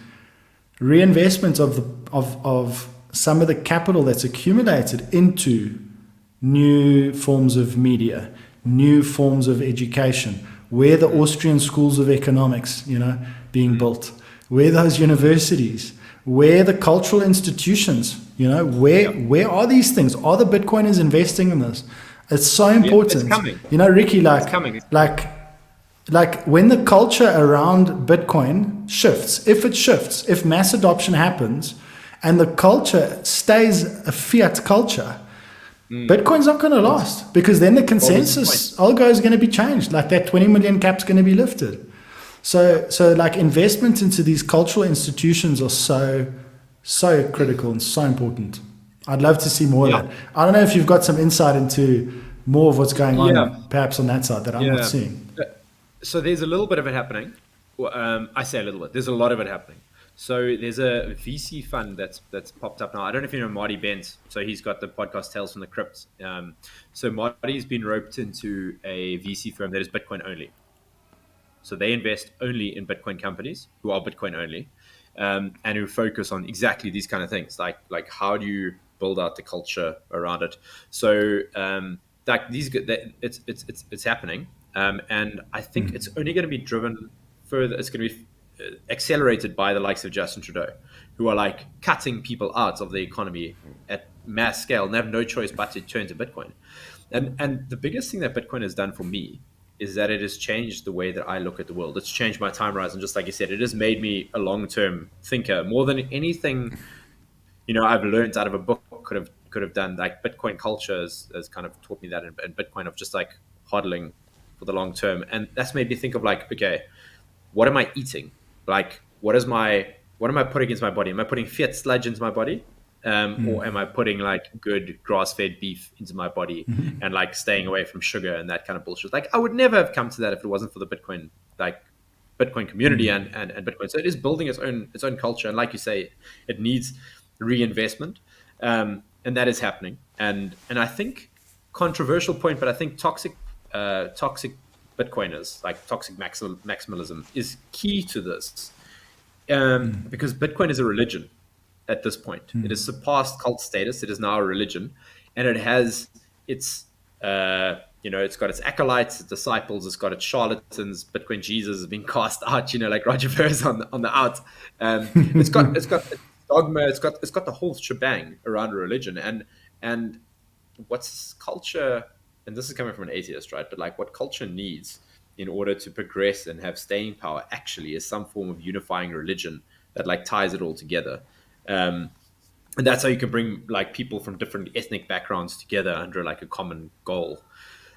reinvestment of some of the capital that's accumulated into new forms of media, new forms of education, where the Austrian schools of economics, you know, being built, where those universities, where the cultural institutions, you know, where are these things? Are the Bitcoiners investing in this? It's so important. It's coming. You know, Ricky, It's coming. like when the culture around Bitcoin shifts, if mass adoption happens and the culture stays a fiat culture, Bitcoin's not going to last, because then the consensus algo is going to be changed. Like that 20 million cap's going to be lifted. So like investment into these cultural institutions are so critical and so important. I'd love to see more of that. I don't know if you've got some insight into more of what's going on, perhaps on that side that I'm not seeing. So there's a little bit of it happening. I say a little bit. There's a lot of it happening. So there's a VC fund that's popped up now. I don't know if you know Marty Bent. So he's got the podcast Tales from the Crypt. So Marty's been roped into a VC firm that is Bitcoin only. So they invest only in Bitcoin companies who are Bitcoin only, and who focus on exactly these kind of things, like how do you build out the culture around it. So like it's happening, and I think it's only going to be driven further. It's going to be accelerated by the likes of Justin Trudeau, who are like cutting people out of the economy at mass scale and have no choice but to turn to Bitcoin. And the biggest thing that Bitcoin has done for me is that it has changed the way that I look at the world. It's changed my time horizon. Just like you said, it has made me a long-term thinker more than anything, you know, I've learned out of a book could have done. Like Bitcoin culture has kind of taught me that, and Bitcoin of just like hodling for the long term. And that's made me think of like, okay, what am I eating? Like, what am I putting into my body? Am I putting fiat sludge into my body? Or am I putting like good grass-fed beef into my body and like staying away from sugar and that kind of bullshit? Like I would never have come to that if it wasn't for the Bitcoin community and Bitcoin. So it is building its own culture. And like you say, it needs reinvestment. And that is happening. And I think controversial point, but I think toxic Bitcoiners, like toxic maximalism is key to this. Because Bitcoin is a religion. At this point, it has surpassed cult status. It is now a religion, and it has its it's got its acolytes, its disciples, it's got its charlatans. Bitcoin Jesus has been cast out, like Roger Ver's on the out. It's got dogma, it's got the whole shebang around religion, and what's culture, and this is coming from an atheist, right? But like what culture needs in order to progress and have staying power actually is some form of unifying religion that like ties it all together. And that's how you can bring like people from different ethnic backgrounds together under like a common goal.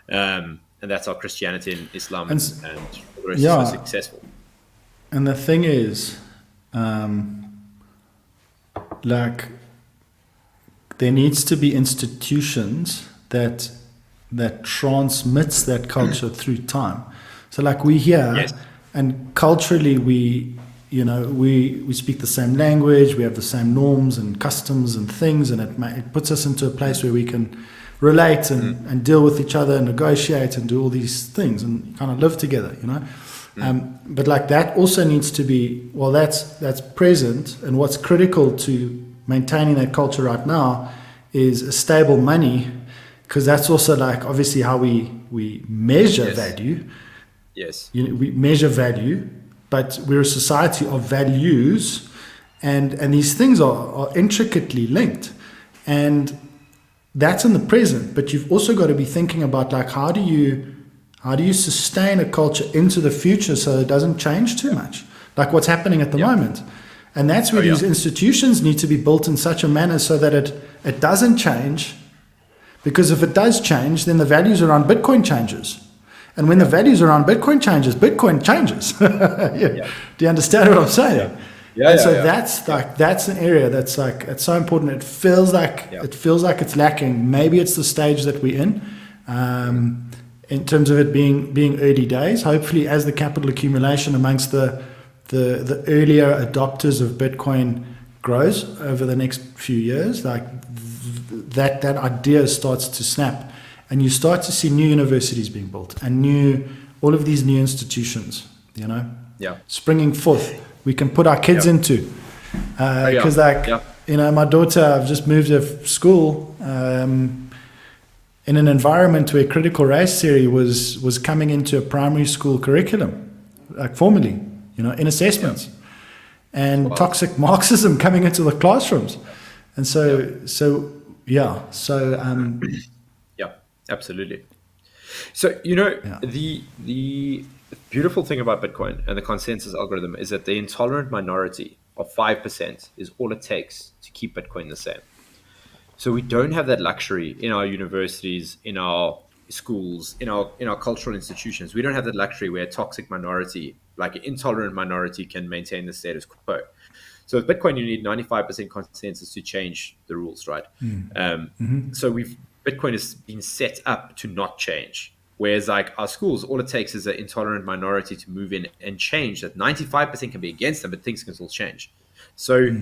And that's how Christianity and Islam and the rest yeah. is so successful. And the thing is, like, there needs to be institutions that transmits that culture through time. So like we here, Yes. and culturally we speak the same language, we have the same norms and customs and things, and it puts us into a place where we can relate and deal with each other and negotiate and do all these things and kind of live together, but like that also needs to be, well, that's present. And what's critical to maintaining that culture right now is a stable money, because that's also like obviously how we measure value. Yes. We measure value, but we're a society of values, and these things are intricately linked, and that's in the present. But you've also got to be thinking about like how do you sustain a culture into the future so it doesn't change too much, like what's happening at the moment. And that's where these institutions need to be built in such a manner so that it doesn't change, because if it does change, then the values around Bitcoin changes. And when the values around Bitcoin changes, Bitcoin changes. Do you understand what I'm saying? That's an area that's like, it's so important. It feels like it's lacking. Maybe it's the stage that we're in terms of it being early days. Hopefully, as the capital accumulation amongst the earlier adopters of Bitcoin grows over the next few years, like that idea starts to snap. And you start to see new universities being built and all of these new institutions, springing forth. We can put our kids into, because my daughter, I've just moved her school in an environment where critical race theory was coming into a primary school curriculum, like formally, in assessments, and toxic Marxism coming into the classrooms, and Absolutely. So, the beautiful thing about Bitcoin and the consensus algorithm is that the intolerant minority of 5% is all it takes to keep Bitcoin the same. So we don't have that luxury in our universities, in our schools, in our cultural institutions. We don't have that luxury where a toxic minority, like an intolerant minority, can maintain the status quo. So with Bitcoin, you need 95% consensus to change the rules, right? So Bitcoin has been set up to not change. Whereas like our schools, all it takes is an intolerant minority to move in and change that. 95% can be against them, but things can still change. So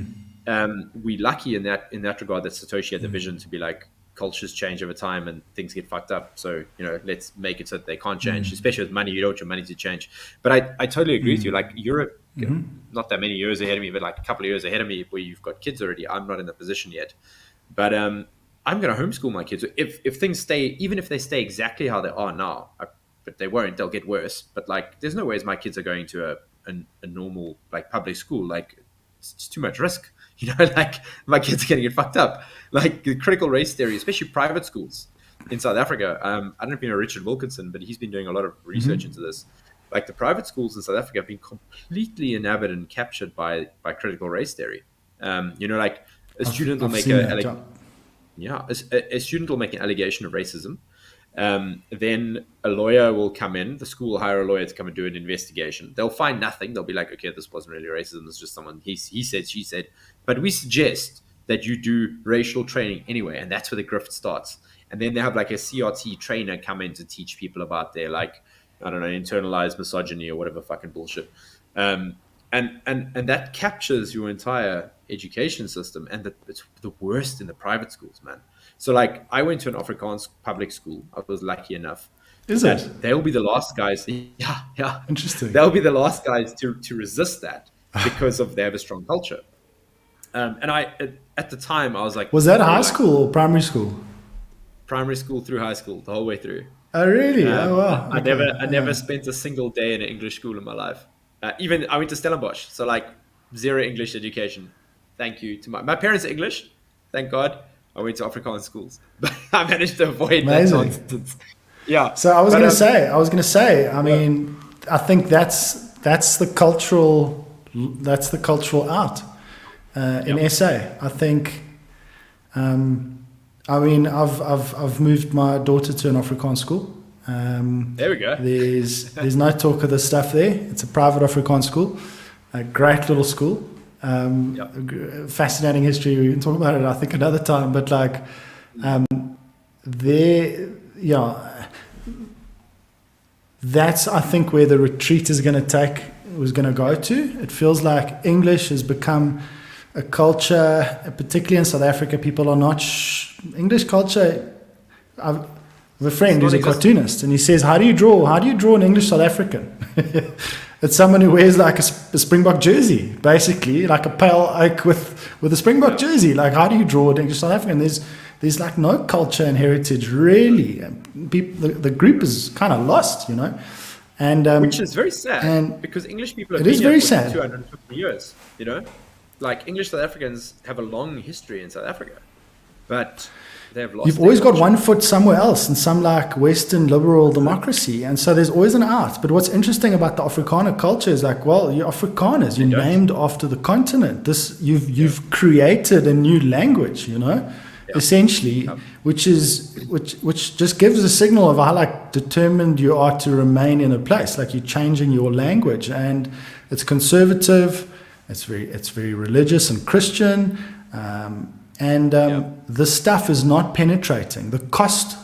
we're lucky in that regard that Satoshi had the vision to be like, cultures change over time and things get fucked up. So, let's make it so that they can't change, especially with money. You don't want your money to change. But I totally agree with you. Like you're not that many years ahead of me, but like a couple of years ahead of me where you've got kids already. I'm not in that position yet. But I'm going to homeschool my kids. If things stay, even if they stay exactly how they are now, but they won't, they'll get worse. But like, there's no ways my kids are going to a normal like public school. Like it's too much risk, like my kids are going to get fucked up. Like the critical race theory, especially private schools in South Africa. I don't know if you know Richard Wilkinson, but he's been doing a lot of research into this. Like the private schools in South Africa have been completely inhabited and captured by critical race theory. Like a student will make a student will make an allegation of racism. Then a lawyer will come in. The school will hire a lawyer to come and do an investigation. They'll find nothing. They'll be like, okay, this wasn't really racism. It's just someone, he said, she said. But we suggest that you do racial training anyway. And that's where the grift starts. And then they have like a CRT trainer come in to teach people about their like, I don't know, internalized misogyny or whatever fucking bullshit. And that captures your entire education system, and it's the worst in the private schools, man. So like I went to an Afrikaans public school. I was lucky enough. Is it? They'll be the last guys. Yeah. Interesting. They'll be the last guys to resist that because they have a strong culture. And at the time I was like, was that high school or primary school? Primary school through high school, the whole way through. Oh, really? Oh, wow. Okay. I never spent a single day in an English school in my life. Even I went to Stellenbosch, so like zero English education. Thank you to my parents are English, thank God. I went to Afrikaans schools, but I managed to avoid that Amazing. nonsense. Yeah, So I was but going to say, I yeah, mean, I think that's the cultural art in yeah. SA. I think, I mean, I've moved my daughter to an Afrikaans school. There we go. There's no talk of this stuff there. It's a private Afrikaans school, a great little school. Yeah, Fascinating history. We can talk about it, I think, another time. But like, there, yeah, that's I think where the retreat is going to go to. It feels like English has become a culture, particularly in South Africa. People are not English culture. I've a friend who's a cartoonist, and he says, "How do you draw? How do you draw an English South African?" It's someone who wears like a Springbok jersey, basically, like a pale oak with a Springbok jersey. Like, how do you draw an English South African? There's like no culture and heritage really. The group is kind of lost, you know, and which is very sad, and because English people have it been is here very for sad. 250 years. You know, like English South Africans have a long history in South Africa, but they have lost. You've always got one foot somewhere else in some like Western liberal democracy, and so there's always an out. But what's interesting about the Afrikaner culture is like, well, you're Afrikaners, you're named after the continent. You've created a new language, you know, essentially, which just gives a signal of how like determined you are to remain in a place. Like, you're changing your language, and it's conservative, it's very religious and Christian. This stuff is not penetrating. The cost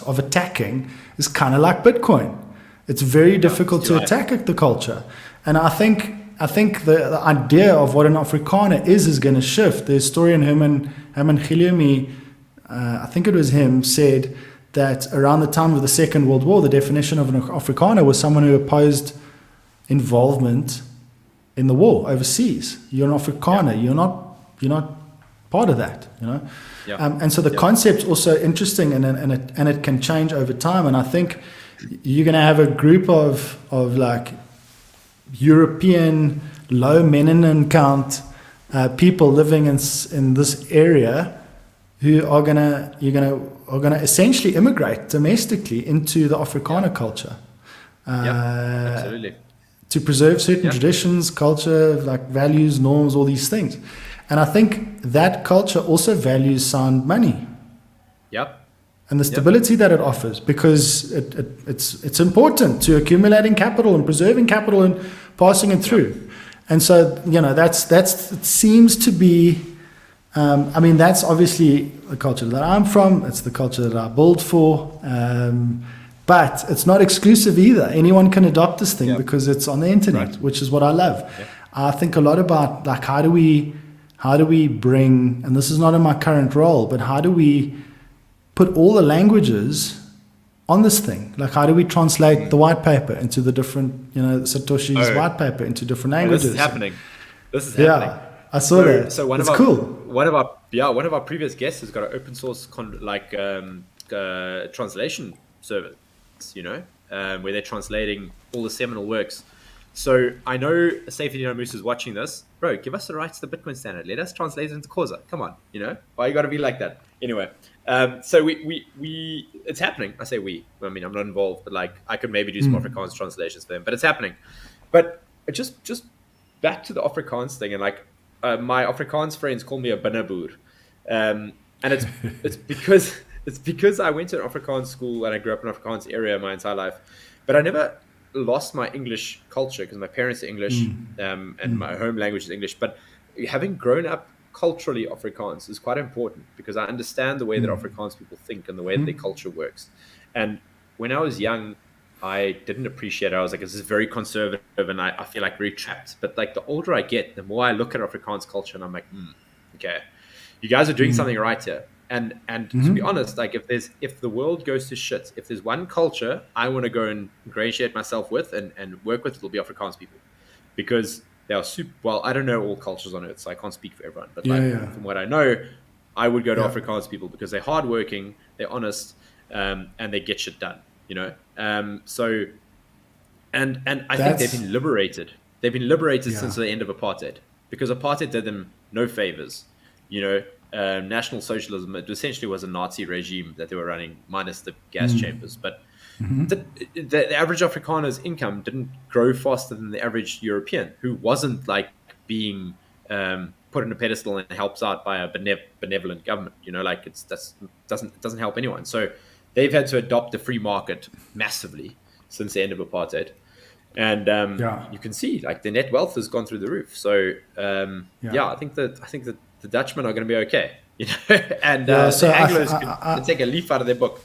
of attacking is kind of like Bitcoin. It's very difficult to attack the culture. And I think the idea of what an Afrikaner is going to shift. The historian Herman Guillemie, I think it was him, said that around the time of the Second World War, the definition of an Afrikaner was someone who opposed involvement in the war overseas. You're an Afrikaner. You're not part of that, you know. And so the concept's also interesting, and it can change over time. And I think you're going to have a group of like European low melanin count people living in this area who are gonna essentially immigrate domestically into the Afrikaner culture. Absolutely. To preserve certain traditions, culture, like values, norms, all these things. And I think that culture also values sound money. Yep. And the stability that it offers, because it's important to accumulating capital and preserving capital and passing it through. And so, you know, it seems to be, I mean, that's obviously the culture that I'm from. It's the culture that I build for. But it's not exclusive either. Anyone can adopt this thing because it's on the internet, which is what I love. I think a lot about like how do we bring, and this is not in my current role, but how do we put all the languages on this thing? Like, how do we translate the white paper into the different, you know, Satoshi's white paper into different languages? This is happening. Yeah, I saw that. So it's cool. One of our previous guests has got an open source translation service, you know, where they're translating all the seminal works. So I know Safety Moose is watching this. Bro, give us the rights to the Bitcoin standard. Let us translate it into Corsa. Come on, you know? Why you got to be like that? Anyway, so we it's happening. I say we. I mean, I'm not involved, but like I could maybe do some Afrikaans translations for them. But it's happening. But just back to the Afrikaans thing, and like my Afrikaans friends call me a binnaboer, and it's because I went to an Afrikaans school and I grew up in an Afrikaans area my entire life, but I never lost my English culture because my parents are English and my home language is English. But having grown up culturally Afrikaans is quite important because I understand the way that Afrikaans people think and the way that their culture works. And when I was young, I didn't appreciate it. I was like, this is very conservative and I feel like very trapped. But like the older I get, the more I look at Afrikaans culture and I'm like, okay, you guys are doing something right here. And to be honest, like if the world goes to shit, if there's one culture I want to go and ingratiate myself with and work with, it'll be Afrikaans people, because they are super. Well, I don't know all cultures on earth, so I can't speak for everyone. But from what I know, I would go to Afrikaans people because they're hardworking, they're honest, and they get shit done. you know. So and I think they've That's been liberated. They've been liberated yeah. since the end of apartheid, because apartheid did them no favors. You know, National Socialism, it essentially was a Nazi regime that they were running, minus the gas chambers. But the average Afrikaner's income didn't grow faster than the average European, who wasn't like being put on a pedestal and helps out by a benevolent government. You know, like doesn't help anyone. So they've had to adopt the free market massively since the end of apartheid. And Yeah. you can see like the net wealth has gone through the roof. So Yeah. I think that the Dutchmen are going to be okay, you know, and Yeah. So the Anglos can take a leaf out of their book.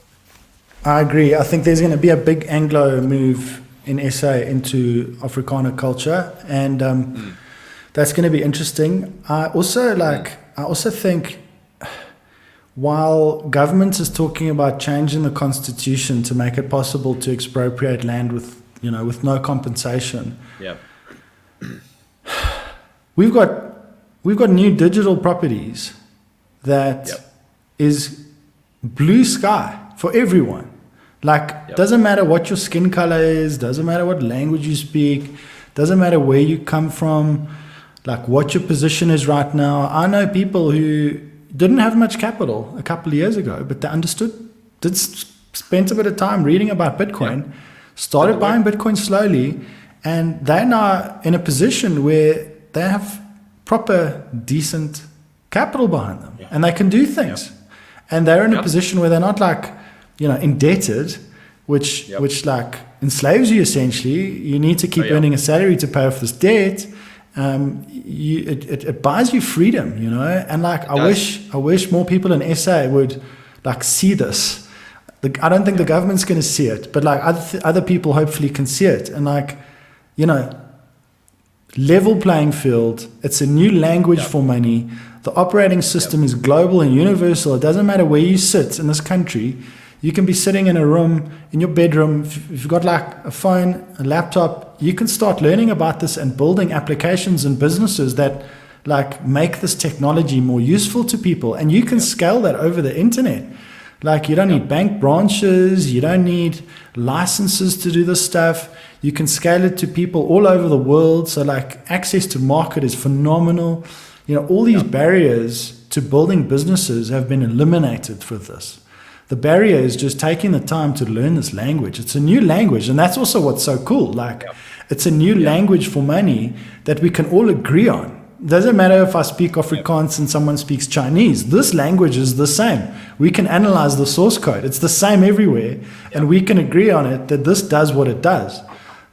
I agree. I think there's going to be a big Anglo move in SA into Afrikaner culture, and that's going to be interesting. I also think while government is talking about changing the constitution to make it possible to expropriate land with no compensation, Yeah. we've got new digital properties that is blue sky for everyone. Like, doesn't matter what your skin color is, doesn't matter what language you speak, doesn't matter where you come from, like what your position is right now. I know people who didn't have much capital a couple of years ago, but they spent a bit of time reading about Bitcoin, started buying Bitcoin slowly, and they're now in a position where they have proper, decent capital behind them, and they can do things. And they're in a position where they're not like, indebted, which like enslaves you essentially. You need to keep earning a salary to pay off this debt. It buys you freedom, and like I wish more people in SA would like see this. I don't think the government's going to see it, but like other people hopefully can see it, and like, level playing field. It's a new language for money. The operating system is global and universal. It doesn't matter where you sit in this country. You can be sitting in a room, in your bedroom. If you've got like a phone, a laptop, you can start learning about this and building applications and businesses that like make this technology more useful to people. And you can scale that over the internet. Like, you don't need bank branches. You don't need licenses to do this stuff. You can scale it to people all over the world. So like access to market is phenomenal. All these barriers to building businesses have been eliminated with this. The barrier is just taking the time to learn this language. It's a new language, and that's also what's so cool. Like, it's a new language for money that we can all agree on. It doesn't matter if I speak Afrikaans and someone speaks Chinese. This language is the same. We can analyze the source code. It's the same everywhere, and we can agree on it that this does what it does.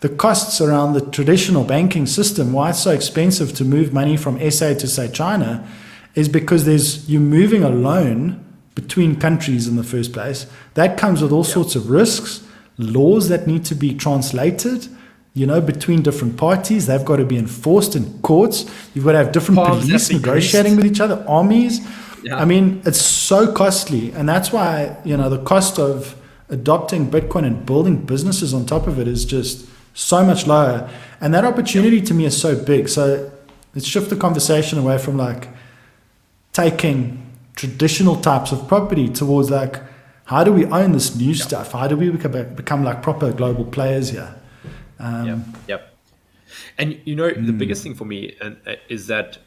The costs around the traditional banking system, why it's so expensive to move money from SA to, say, China, is because you're moving a loan between countries in the first place. That comes with all sorts of risks, laws that need to be translated, between different parties. They've got to be enforced in courts. You've got to have different police negotiating with each other, armies. I mean, it's so costly. And that's why, the cost of adopting Bitcoin and building businesses on top of it is just so much lower. And that opportunity to me is so big. So let's shift the conversation away from like taking traditional types of property towards like, how do we own this new stuff? How do we become like proper global players here? And the biggest thing for me is that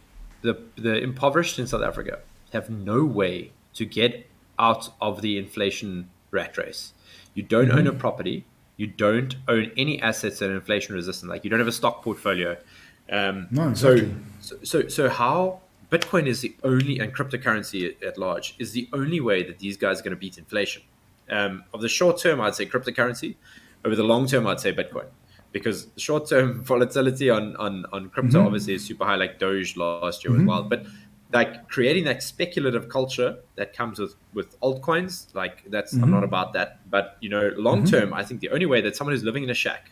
the impoverished in South Africa have no way to get out of the inflation rat race. You don't own a property. You don't own any assets that are inflation resistant. Like, you don't have a stock portfolio. No, exactly. So how Bitcoin is the only, and cryptocurrency at large, is the only way that these guys are going to beat inflation. Of the short term, I'd say cryptocurrency. Over the long term, I'd say Bitcoin. Because the short term volatility on crypto obviously is super high, like Doge last year was wild. But like creating that speculative culture that comes with altcoins, like that's, I'm not about that. But, long term, I think the only way that someone who's living in a shack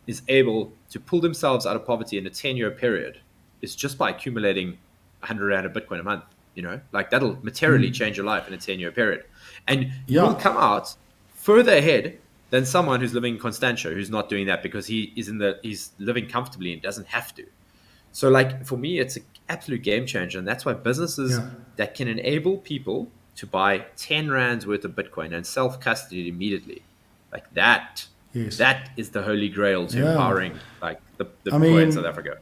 is able to pull themselves out of poverty in a 10-year period is just by accumulating 100 Rand of Bitcoin a month. Like that'll materially change your life in a 10-year period. And you'll come out further ahead than someone who's living in Constantia, who's not doing that because he's living comfortably and doesn't have to. So like, for me, it's an absolute game changer. And that's why businesses that can enable people to buy 10 Rands worth of Bitcoin and self-custody it immediately Like that. Yes. That is the holy grail to empowering like the I poor in mean, South Africa.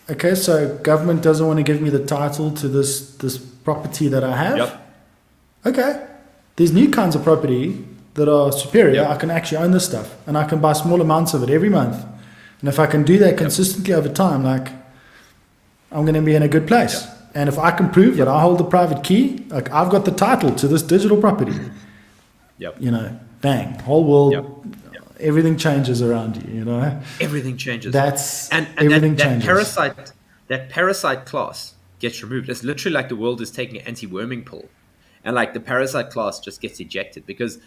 Okay, so government doesn't want to give me the title to this property that I have. Yep. Okay, there's new kinds of property that are superior. Yep. I can actually own this stuff, and I can buy small amounts of it every month. And if I can do that consistently over time, like, I'm going to be in a good place. Yep. And if I can prove that I hold the private key, like I've got the title to this digital property, Yep. you know, bang, whole world, Yep. everything changes around you, you know. Everything changes. That's and everything that changes. That parasite class gets removed. It's literally like the world is taking an anti-worming pill, and like the parasite class just gets ejected, because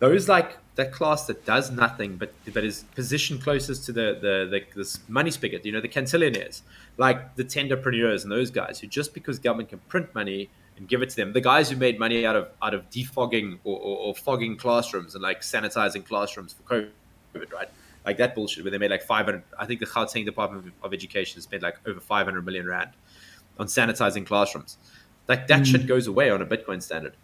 those, like that class that does nothing but is positioned closest to the this money spigot, you know, the cancillionaires, like the tenderpreneurs and those guys who, just because government can print money and give it to them, the guys who made money out of defogging or fogging classrooms and like sanitizing classrooms for COVID, right? Like that bullshit where they made like 500, I think the Gauteng Department of Education spent like over 500 million rand on sanitizing classrooms. Like that shit goes away on a Bitcoin standard,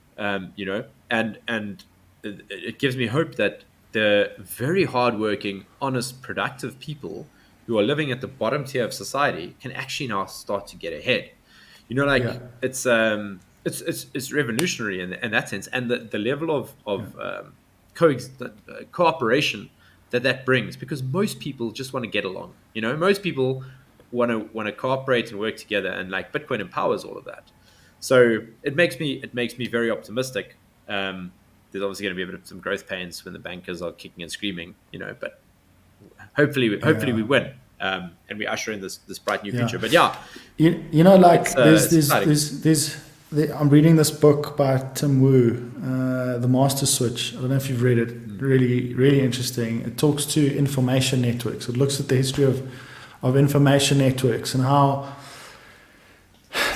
you know, and it gives me hope that the very hardworking, honest, productive people who are living at the bottom tier of society can actually now start to get ahead. You know, like it's revolutionary in that sense, and the level of cooperation that brings, because most people just want to get along. You know, most people want to cooperate and work together, and like Bitcoin empowers all of that. So it makes me very optimistic. There's obviously going to be a bit of some growth pains when the bankers are kicking and screaming, you know, but hopefully we win, and we usher in this bright new future. But you know, like I'm reading this book by Tim Wu, The Master Switch. I don't know if you've read it. Really, really interesting. It talks to information networks. It looks at the history of information networks and how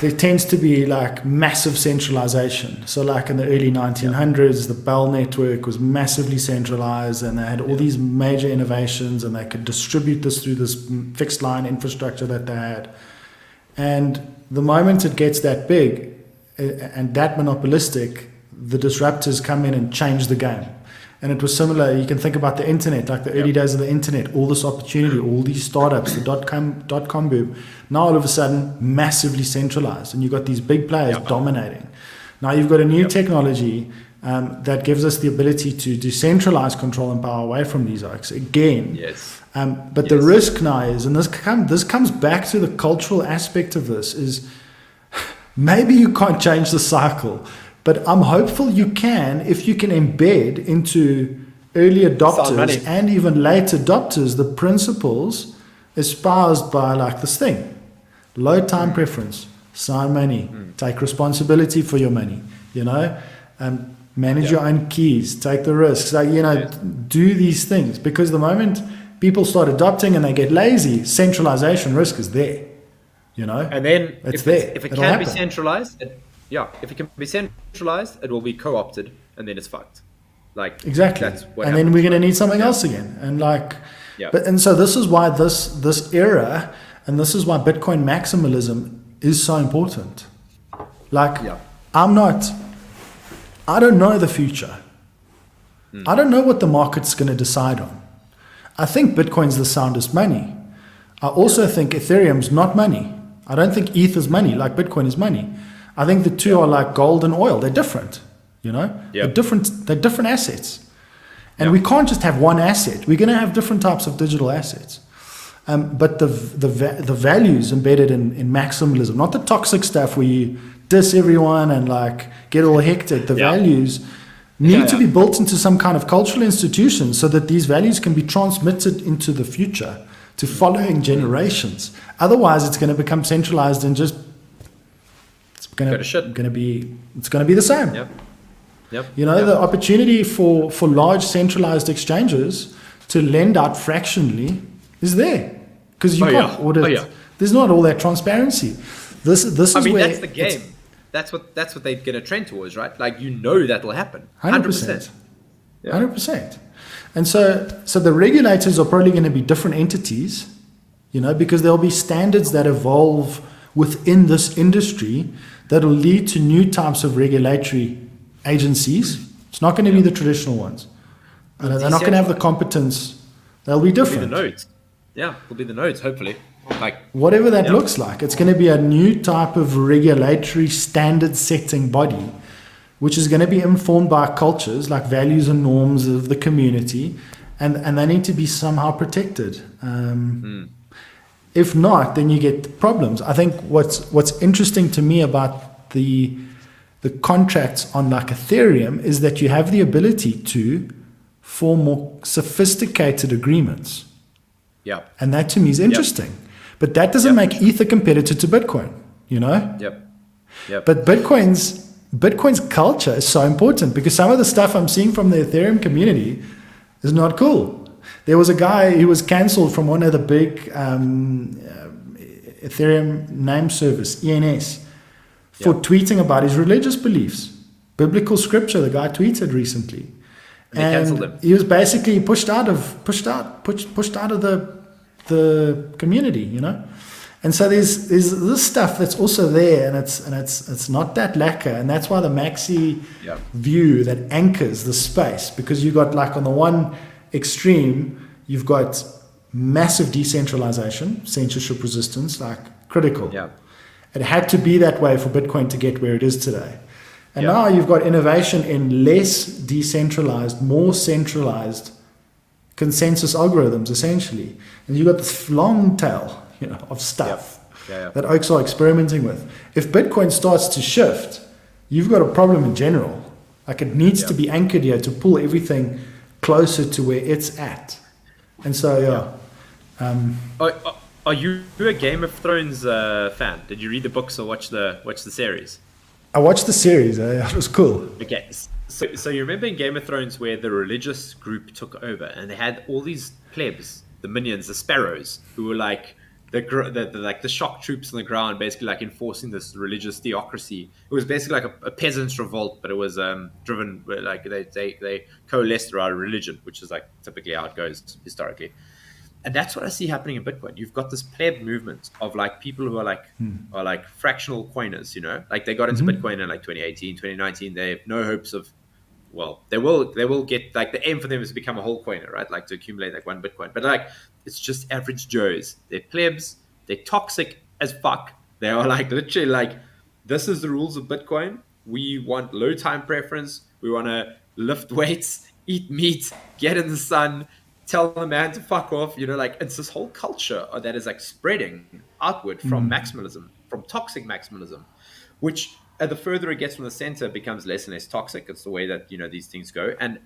there tends to be like massive centralization. So like in the early 1900s, the Bell network was massively centralized, and they had all these major innovations, and they could distribute this through this fixed line infrastructure that they had. And the moment it gets that big and that monopolistic, the disruptors come in and change the game. And it was similar. You can think about the internet, like the early days of the internet, all this opportunity, all these startups, the dot-com boom. Now all of a sudden, massively centralized, and you've got these big players dominating. Now you've got a new technology that gives us the ability to decentralize control and power away from these oaks again. Yes. But the risk now is, and this comes back to the cultural aspect of this, is maybe you can't change the cycle, but I'm hopeful you can, if you can embed into early adopters and even late adopters the principles espoused by like this thing: low time preference, sign money, take responsibility for your money, you know, manage your own keys, take the risks, like, you know, do these things, because the moment people start adopting and they get lazy, centralization risk is there, you know, and then if it can be centralized, if it can be centralized, it will be co-opted, and then it's fucked. Like exactly, that's what and then we're going to need something else again, and like, and so this is why this era, and this is why Bitcoin maximalism is so important. Like, I don't know the future. I don't know what the market's going to decide on. I think Bitcoin's the soundest money. I also think Ethereum's not money. I don't think ETH is money like Bitcoin is money. I think the two are like gold and oil. They're different, you know? They're different assets. And we can't just have one asset. We're going to have different types of digital assets. But the values embedded in maximalism, not the toxic stuff where you diss everyone and like get all hectic. The values need to be built into some kind of cultural institution so that these values can be transmitted into the future to following generations. Otherwise, it's going to become centralized and just it's going to be the same. You know, the opportunity for large centralized exchanges to lend out fractionally is there, because you can't audit. There's not all that transparency. This is where that's the game. That's what they're going to trend towards, right? Like, you know, that will happen. 100%. 100%. And so the regulators are probably going to be different entities, you know, because there'll be standards that evolve within this industry that will lead to new types of regulatory agencies. It's not going to be the traditional ones. And they're not going to have the competence. They'll be It'll different. be the nodes. Yeah, it'll be the nodes, hopefully. Like Whatever that looks like, it's going to be a new type of regulatory standard setting body, which is going to be informed by cultures like values and norms of the community, and they need to be somehow protected. If not, then you get problems. I think what's interesting to me about the contracts on like Ethereum is that you have the ability to form more sophisticated agreements. yeah. And that to me is interesting. But that doesn't make Ether competitor to Bitcoin, you know? Yep. But Bitcoin's culture is so important because some of the stuff I'm seeing from the Ethereum community is not cool. There was a guy who was cancelled from one of the big Ethereum name service, ENS, for tweeting about his religious beliefs. Biblical scripture, the guy tweeted recently. They cancelled him. He was basically pushed out of the community, you know. And so there's this stuff that's also there, and it's not that lacquer, and that's why the maxi view that anchors the space, because you got like on the one extreme you've got massive decentralization, censorship resistance, like critical. Yeah. It had to be that way for Bitcoin to get where it is today. And now you've got innovation in less decentralized, more centralized consensus algorithms, essentially. And you've got this long tail, you know, of stuff that oaks are experimenting with. If Bitcoin starts to shift, you've got a problem in general. Like it needs to be anchored here to pull everything closer to where it's at. And so, Are you a Game of Thrones fan? Did you read the books or watch the series? I watched the series. It was cool. Okay, so you remember in Game of Thrones where the religious group took over and they had all these plebs, the minions, the sparrows, who were like the shock troops on the ground, basically like enforcing this religious theocracy. It was basically like a peasants' revolt, but it was driven like they coalesced around religion, which is like typically how it goes historically. And that's what I see happening in Bitcoin. You've got this pleb movement of like people who are like fractional coiners, you know, like they got into Bitcoin in like 2018, 2019. They have no hopes of, well, they will get, like the aim for them is to become a whole coiner, right? Like to accumulate like one Bitcoin. But like, it's just average Joes. They're plebs. They're toxic as fuck. They are like literally like, this is the rules of Bitcoin. We want low time preference. We want to lift weights, eat meat, get in the sun, tell the man to fuck off, you know, like it's this whole culture that is like spreading outward from maximalism, from toxic maximalism, which the further it gets from the center becomes less and less toxic. It's the way that, you know, these things go. And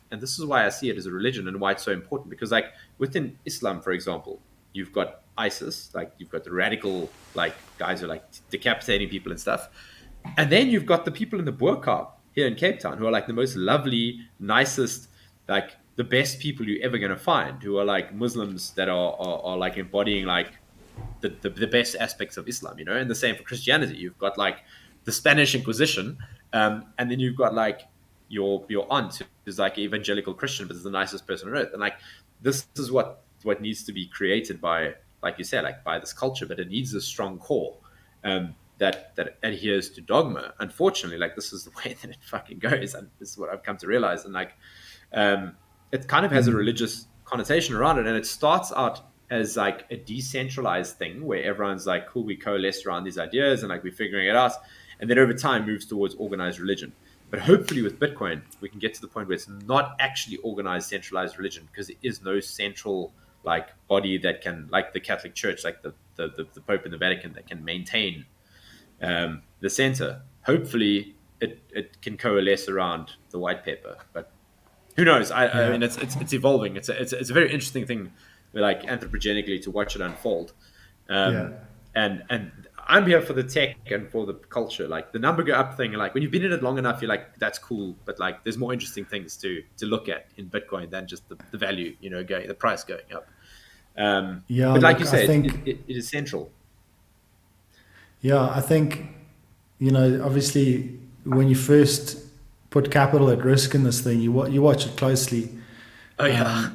this is why I see it as a religion and why it's so important, because like within Islam, for example, you've got ISIS, like you've got the radical, like guys who are like decapitating people and stuff. And then you've got the people in the burqa here in Cape Town who are like the most lovely, nicest, like the best people you're ever going to find, who are like Muslims that are like embodying like the best aspects of Islam, you know. And the same for Christianity. You've got like the Spanish Inquisition, and then you've got like your aunt who's like an evangelical Christian, but is the nicest person on earth. And like this is what needs to be created by, like you said, like by this culture, but it needs a strong core that adheres to dogma. Unfortunately, like this is the way that it fucking goes, and this is what I've come to realize. And like it kind of has a religious connotation around it, and it starts out as like a decentralized thing where everyone's like, cool, we coalesce around these ideas and like we're figuring it out, and then over time moves towards organized religion. But hopefully with Bitcoin we can get to the point where it's not actually organized centralized religion, because there is no central like body that can, like the Catholic Church, like the Pope and the Vatican, that can maintain the center. Hopefully it can coalesce around the white paper, but who knows? I mean, it's evolving. It's a very interesting thing, like anthropogenically, to watch it unfold. And I'm here for the tech and for the culture, like the number go up thing. Like when you've been in it long enough, you're like, that's cool. But like, there's more interesting things to look at in Bitcoin than just the value, you know, the price going up. But like you say, it is central. Yeah, I think, you know, obviously when you first put capital at risk in this thing, you watch it closely. Oh yeah,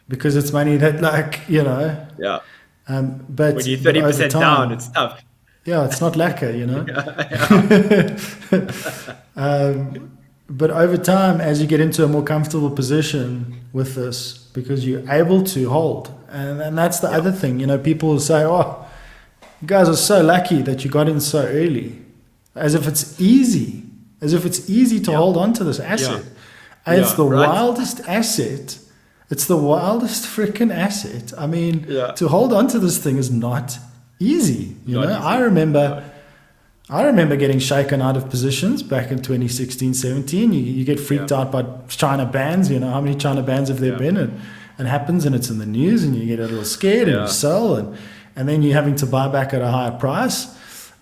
because it's money that, like, you know. Yeah. But when you're 30% down, it's tough. Yeah, it's not lacquer, you know. but over time, as you get into a more comfortable position with this, because you're able to hold, and that's the other thing, you know, people will say, oh, you guys are so lucky that you got in so early, as if it's easy to hold on to this asset. And it's the wildest asset. It's the wildest freaking asset. I mean, to hold on to this thing is not easy. You know, I remember getting shaken out of positions back in 2016, 17. You get freaked out by China bans. You know, how many China bans have there been? And it happens, and it's in the news, and you get a little scared, and you sell, and then you're having to buy back at a higher price.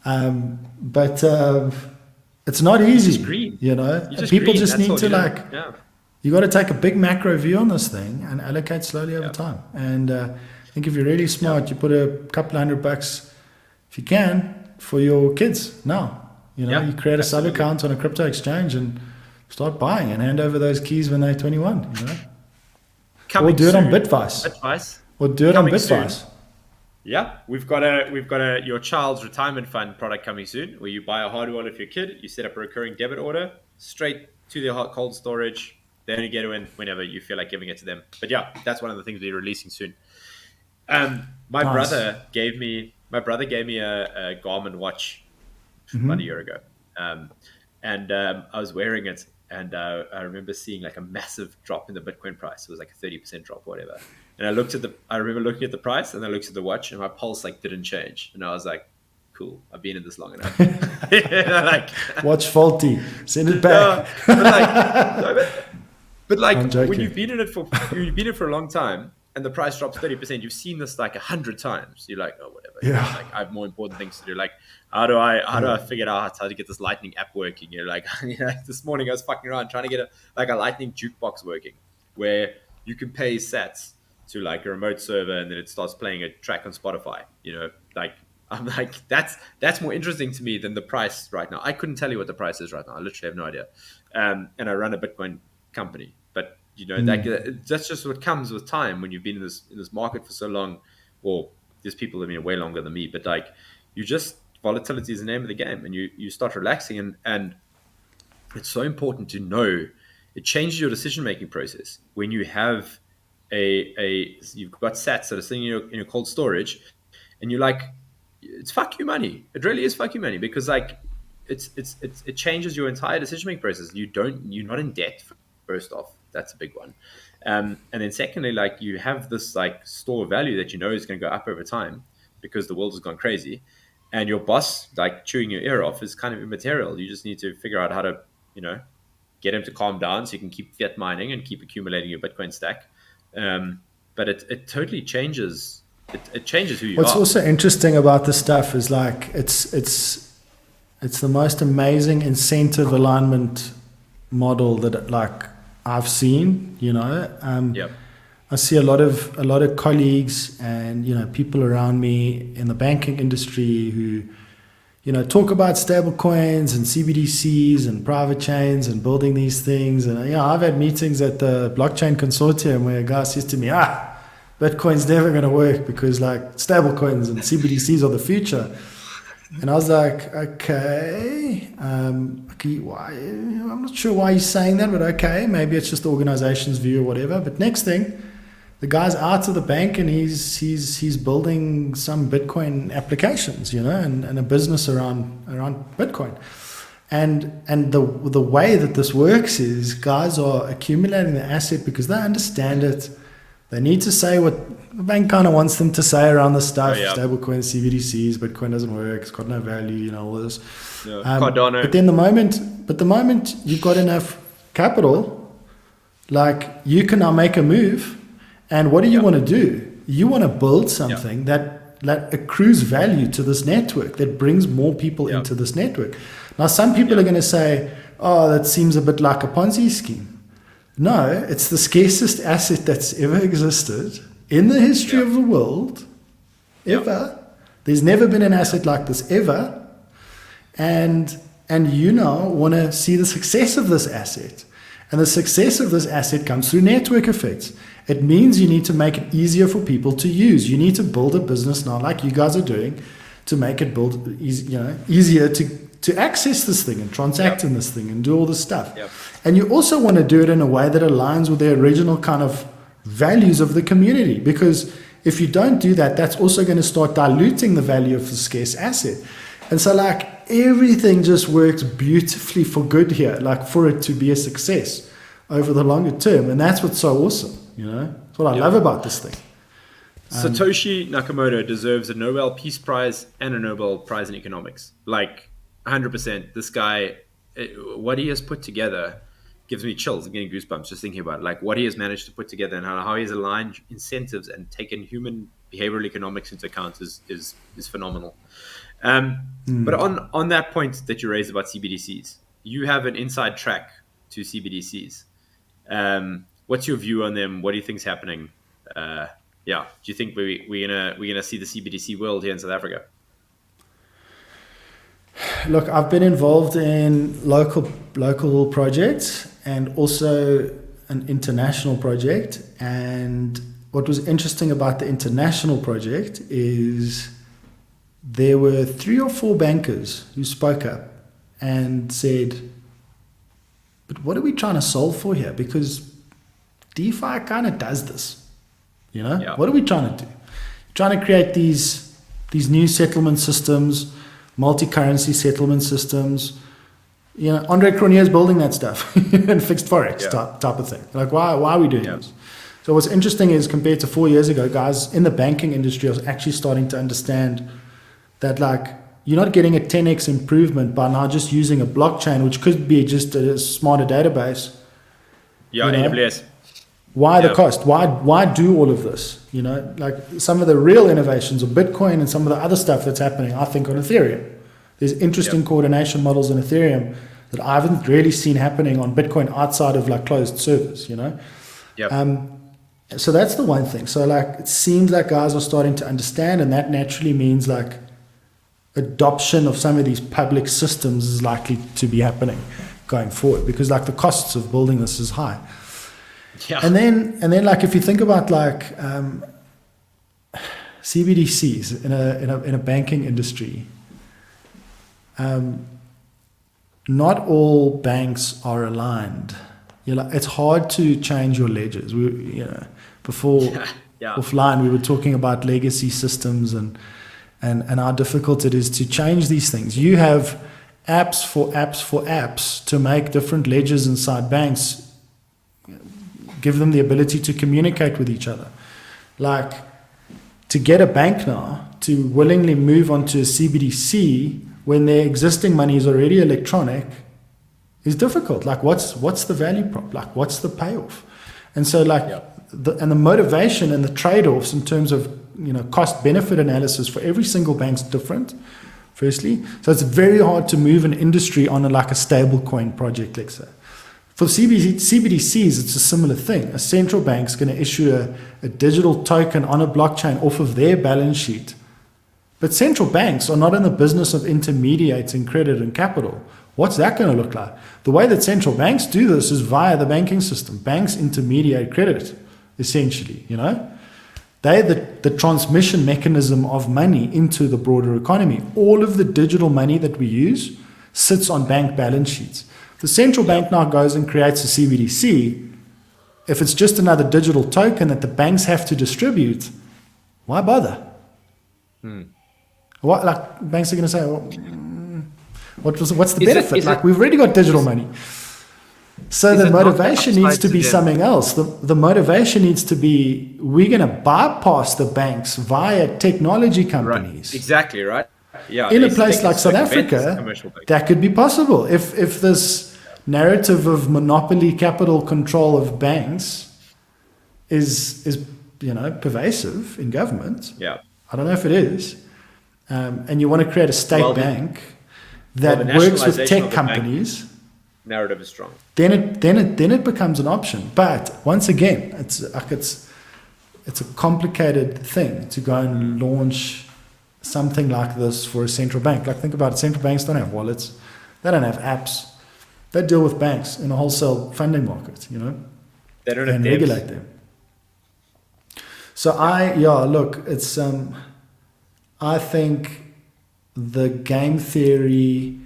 But it's not easy. You know, people just need to you got to take a big macro view on this thing and allocate slowly over time. And I think if you're really smart, you put a couple $100, if you can, for your kids now. You know, you create a sub account on a crypto exchange and start buying and hand over those keys when they're 21. You know, or do it on Bitvice. Or do it on Bitvice. Yeah, we've got a your child's retirement fund product coming soon, where you buy a hardware wallet for your kid, you set up a recurring debit order straight to their cold storage. They only get in whenever you feel like giving it to them. But yeah, that's one of the things we're releasing soon. My brother gave me a Garmin watch about a year ago, and I was wearing it, and I remember seeing like a massive drop in the Bitcoin price. It was like a 30% drop, or whatever. And I remember looking at the price, and I looked at the watch, and my pulse like didn't change, and I was like, cool, I've been in this long enough. Watch faulty, send it back. But when you've been in it for a long time, and the price drops 30%, you've seen this like 100 times. You're like, oh, whatever. Yeah. Like, I have more important things to do. Like, how do I figure out how to get this Lightning app working? You're like, this morning I was fucking around trying to get a Lightning jukebox working, where you can pay sats to like a remote server, and then it starts playing a track on Spotify. You know, like I'm like, that's more interesting to me than the price right now. I couldn't tell you what the price is right now. I literally have no idea. And I run a Bitcoin company, but you know, that's just what comes with time when you've been in this market for so long. Or there's people that have been way longer than me, but like volatility is the name of the game, and you start relaxing, and it's so important to know it changes your decision making process when you have you've got sats that are sitting in your cold storage, and you're like, it's fuck you money. It really is fuck you money, because like it changes your entire decision making process. You're not in debt. First off, that's a big one. And then secondly, like you have this like store of value that you know is going to go up over time because the world has gone crazy, and your boss like chewing your ear off is kind of immaterial. You just need to figure out how to, you know, get him to calm down so you can keep fiat mining and keep accumulating your Bitcoin stack. But it totally changes. It changes who you are. What's also interesting about this stuff is like it's the most amazing incentive alignment model that like I've seen. You know, I see a lot of colleagues and, you know, people around me in the banking industry who, you know, talk about stable coins and CBDCs and private chains and building these things. And, you know, I've had meetings at the blockchain consortium where a guy says to me, Bitcoin's never going to work because like stable coins and CBDCs are the future. And I was like, okay, why? I'm not sure why he's saying that, but okay, maybe it's just the organization's view or whatever. But next thing, the guy's out of the bank and he's building some Bitcoin applications, you know, and a business around Bitcoin. And the way that this works is guys are accumulating the asset because they understand it. They need to say what the bank kind of wants them to say around the stuff. Stable coins, CBDCs, Bitcoin doesn't work. It's got no value, you know, all this. Cardano. But then the moment you've got enough capital, like you can now make a move. And what do you want to do? You want to build something that accrues value to this network, that brings more people into this network. Now, some people are going to say, oh, that seems a bit like a Ponzi scheme. No, it's the scarcest asset that's ever existed in the history of the world, ever. There's never been an asset like this ever. And you now want to see the success of this asset. And the success of this asset comes through network effects. It means you need to make it easier for people to use. You need to build a business now, like you guys are doing, to make it easier to to access this thing and transact in this thing and do all this stuff. Yep. And you also want to do it in a way that aligns with the original kind of values of the community, because if you don't do that, that's also going to start diluting the value of the scarce asset. And so like everything just works beautifully for good here, like for it to be a success over the longer term. And that's what's so awesome, you know? That's what I love about this thing. Satoshi Nakamoto deserves a Nobel Peace Prize and a Nobel Prize in Economics. Like 100%. This guy, what he has put together gives me chills. I'm getting goosebumps just thinking about it. Like what he has managed to put together and how he has aligned incentives and taken human behavioral economics into account is phenomenal. But on that point that you raised about CBDCs, you have an inside track to CBDCs. What's your view on them? What do you think's happening? Do you think we're gonna see the CBDC world here in South Africa? Look, I've been involved in local projects and also an international project. And what was interesting about the international project is there were 3 or 4 bankers who spoke up and said, but what are we trying to solve for here? Because DeFi kind of does this, you know? Yeah. What are we trying to do? Trying to create these new settlement systems, multi-currency settlement systems. You know, Andre Cronje's building that stuff and fixed forex type of thing. Like, why are we doing this? So what's interesting is compared to 4 years ago, guys in the banking industry are actually starting to understand that like you're not getting a 10x improvement by now just using a blockchain, which could be just a smarter database. Yeah, AWS. Why the cost? Why do all of this? You know, like some of the real innovations of Bitcoin and some of the other stuff that's happening, I think, on Ethereum. There's interesting coordination models in Ethereum that I haven't really seen happening on Bitcoin outside of like closed servers, you know? So that's the one thing. So like it seems like guys are starting to understand, and that naturally means like adoption of some of these public systems is likely to be happening going forward, because like the costs of building this is high. Yeah. And then like if you think about like CBDCs in a banking industry, not all banks are aligned. You know, it's hard to change your ledgers. Before offline we were talking about legacy systems and how difficult it is to change these things. You have apps for apps to make different ledgers inside banks, give them the ability to communicate with each other. Like to get a bank now to willingly move onto a CBDC when their existing money is already electronic is difficult. Like what's the value prop? Like what's the payoff? And so like the motivation and the trade-offs in terms of cost benefit analysis for every single bank's different, firstly. So it's very hard to move an industry on like a stable coin project, let's say. For CBDCs, it's a similar thing. A central bank's going to issue a digital token on a blockchain off of their balance sheet. But central banks are not in the business of intermediating credit and capital. What's that going to look like? The way that central banks do this is via the banking system. Banks intermediate credit, essentially, They're the transmission mechanism of money into the broader economy. All of the digital money that we use sits on bank balance sheets. The central bank now goes and creates a CBDC. If it's just another digital token that the banks have to distribute, why bother? What, like banks are going to say, what's the benefit? Like we've already got digital money. So the motivation needs to be something else. The motivation needs to be, we're going to bypass the banks via technology companies. Right. Exactly, right? Yeah. In a place like South Africa, that could be possible. If this narrative of monopoly capital control of banks is pervasive in government, I don't know if it is, and you want to create a state bank that works with tech companies, narrative is strong. Then it becomes an option. But once again, it's a complicated thing to go and launch something like this for a central bank. Like think about it, central banks don't have wallets, they don't have apps. They deal with banks in a wholesale funding market, They don't have and regulate them. So I think the game theory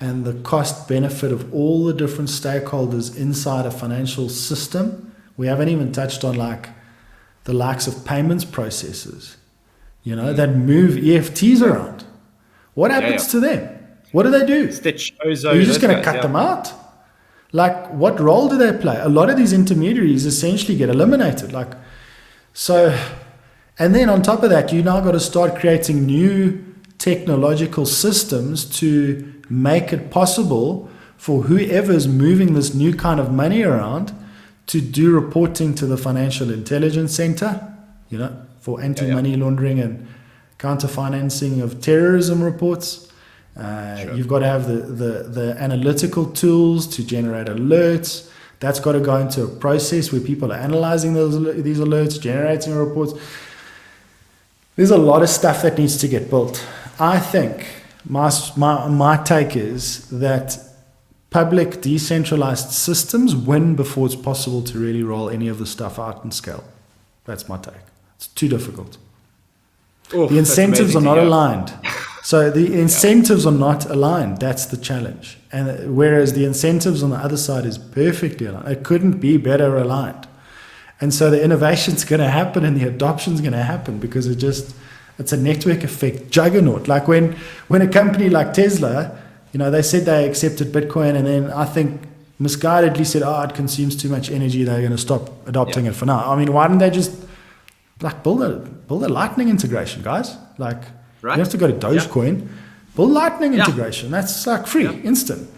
and the cost benefit of all the different stakeholders inside a financial system. We haven't even touched on like the likes of payments processors, that move EFTs around. What happens to them? What do they do? Stitch, Ozo, are you just going to cut them out? Like, what role do they play? A lot of these intermediaries essentially get eliminated. And then on top of that, you now got to start creating new technological systems to make it possible for whoever's moving this new kind of money around to do reporting to the Financial Intelligence Center, for anti-money laundering and counter-financing of terrorism reports. You've got to have the analytical tools to generate alerts. That's got to go into a process where people are analyzing these alerts, generating reports. There's a lot of stuff that needs to get built. I think my take is that public decentralized systems win before it's possible to really roll any of the stuff out and scale. That's my take. It's too difficult. The incentives are not aligned. So the incentives are not aligned. That's the challenge. And whereas the incentives on the other side is perfectly aligned. It couldn't be better aligned. And so the innovation's going to happen and the adoption's going to happen because it's a network effect juggernaut. Like when a company like Tesla, they said they accepted Bitcoin and then I think misguidedly said, it consumes too much energy. They're going to stop adopting it for now. I mean, why didn't they just build a Lightning integration, guys? Right. You have to go to Dogecoin, build Lightning integration. That's like free, instant.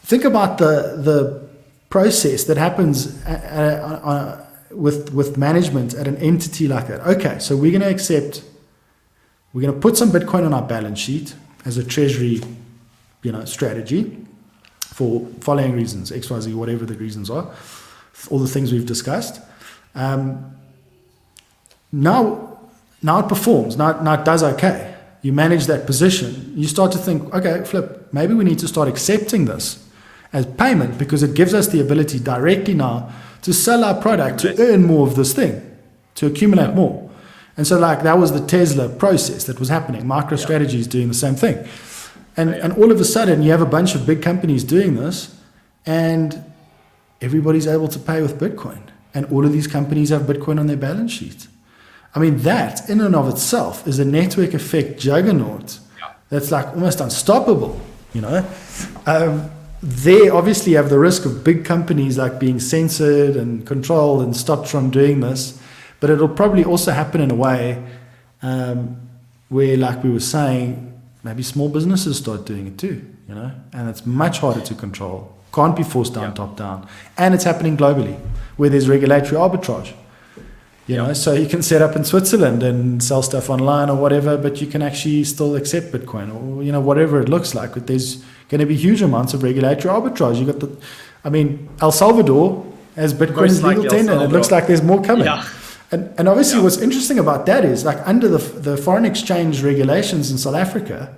Think about the process that happens with management at an entity like that. Okay, so we're going to put some Bitcoin on our balance sheet as a treasury, strategy for following reasons, X, Y, Z, whatever the reasons are, all the things we've discussed. Now it performs. Now it does okay. You manage that position. You start to think, okay, flip, maybe we need to start accepting this as payment because it gives us the ability directly now to sell our product, to earn more of this thing, to accumulate more. And so that was the Tesla process that was happening. MicroStrategy is doing the same thing. And all of a sudden you have a bunch of big companies doing this and everybody's able to pay with Bitcoin. And all of these companies have Bitcoin on their balance sheet. I mean, that in and of itself is a network effect juggernaut that's almost unstoppable, They obviously have the risk of big companies being censored and controlled and stopped from doing this, but it'll probably also happen in a way where, like we were saying, maybe small businesses start doing it too, and it's much harder to control, can't be forced down, top down, and it's happening globally where there's regulatory arbitrage. So you can set up in Switzerland and sell stuff online or whatever, but you can actually still accept Bitcoin or, whatever it looks like. But there's going to be huge amounts of regulatory arbitrage. You got El Salvador has Bitcoin's legal tender, and it looks like there's more coming. Yeah. And obviously what's interesting about that is under the foreign exchange regulations in South Africa,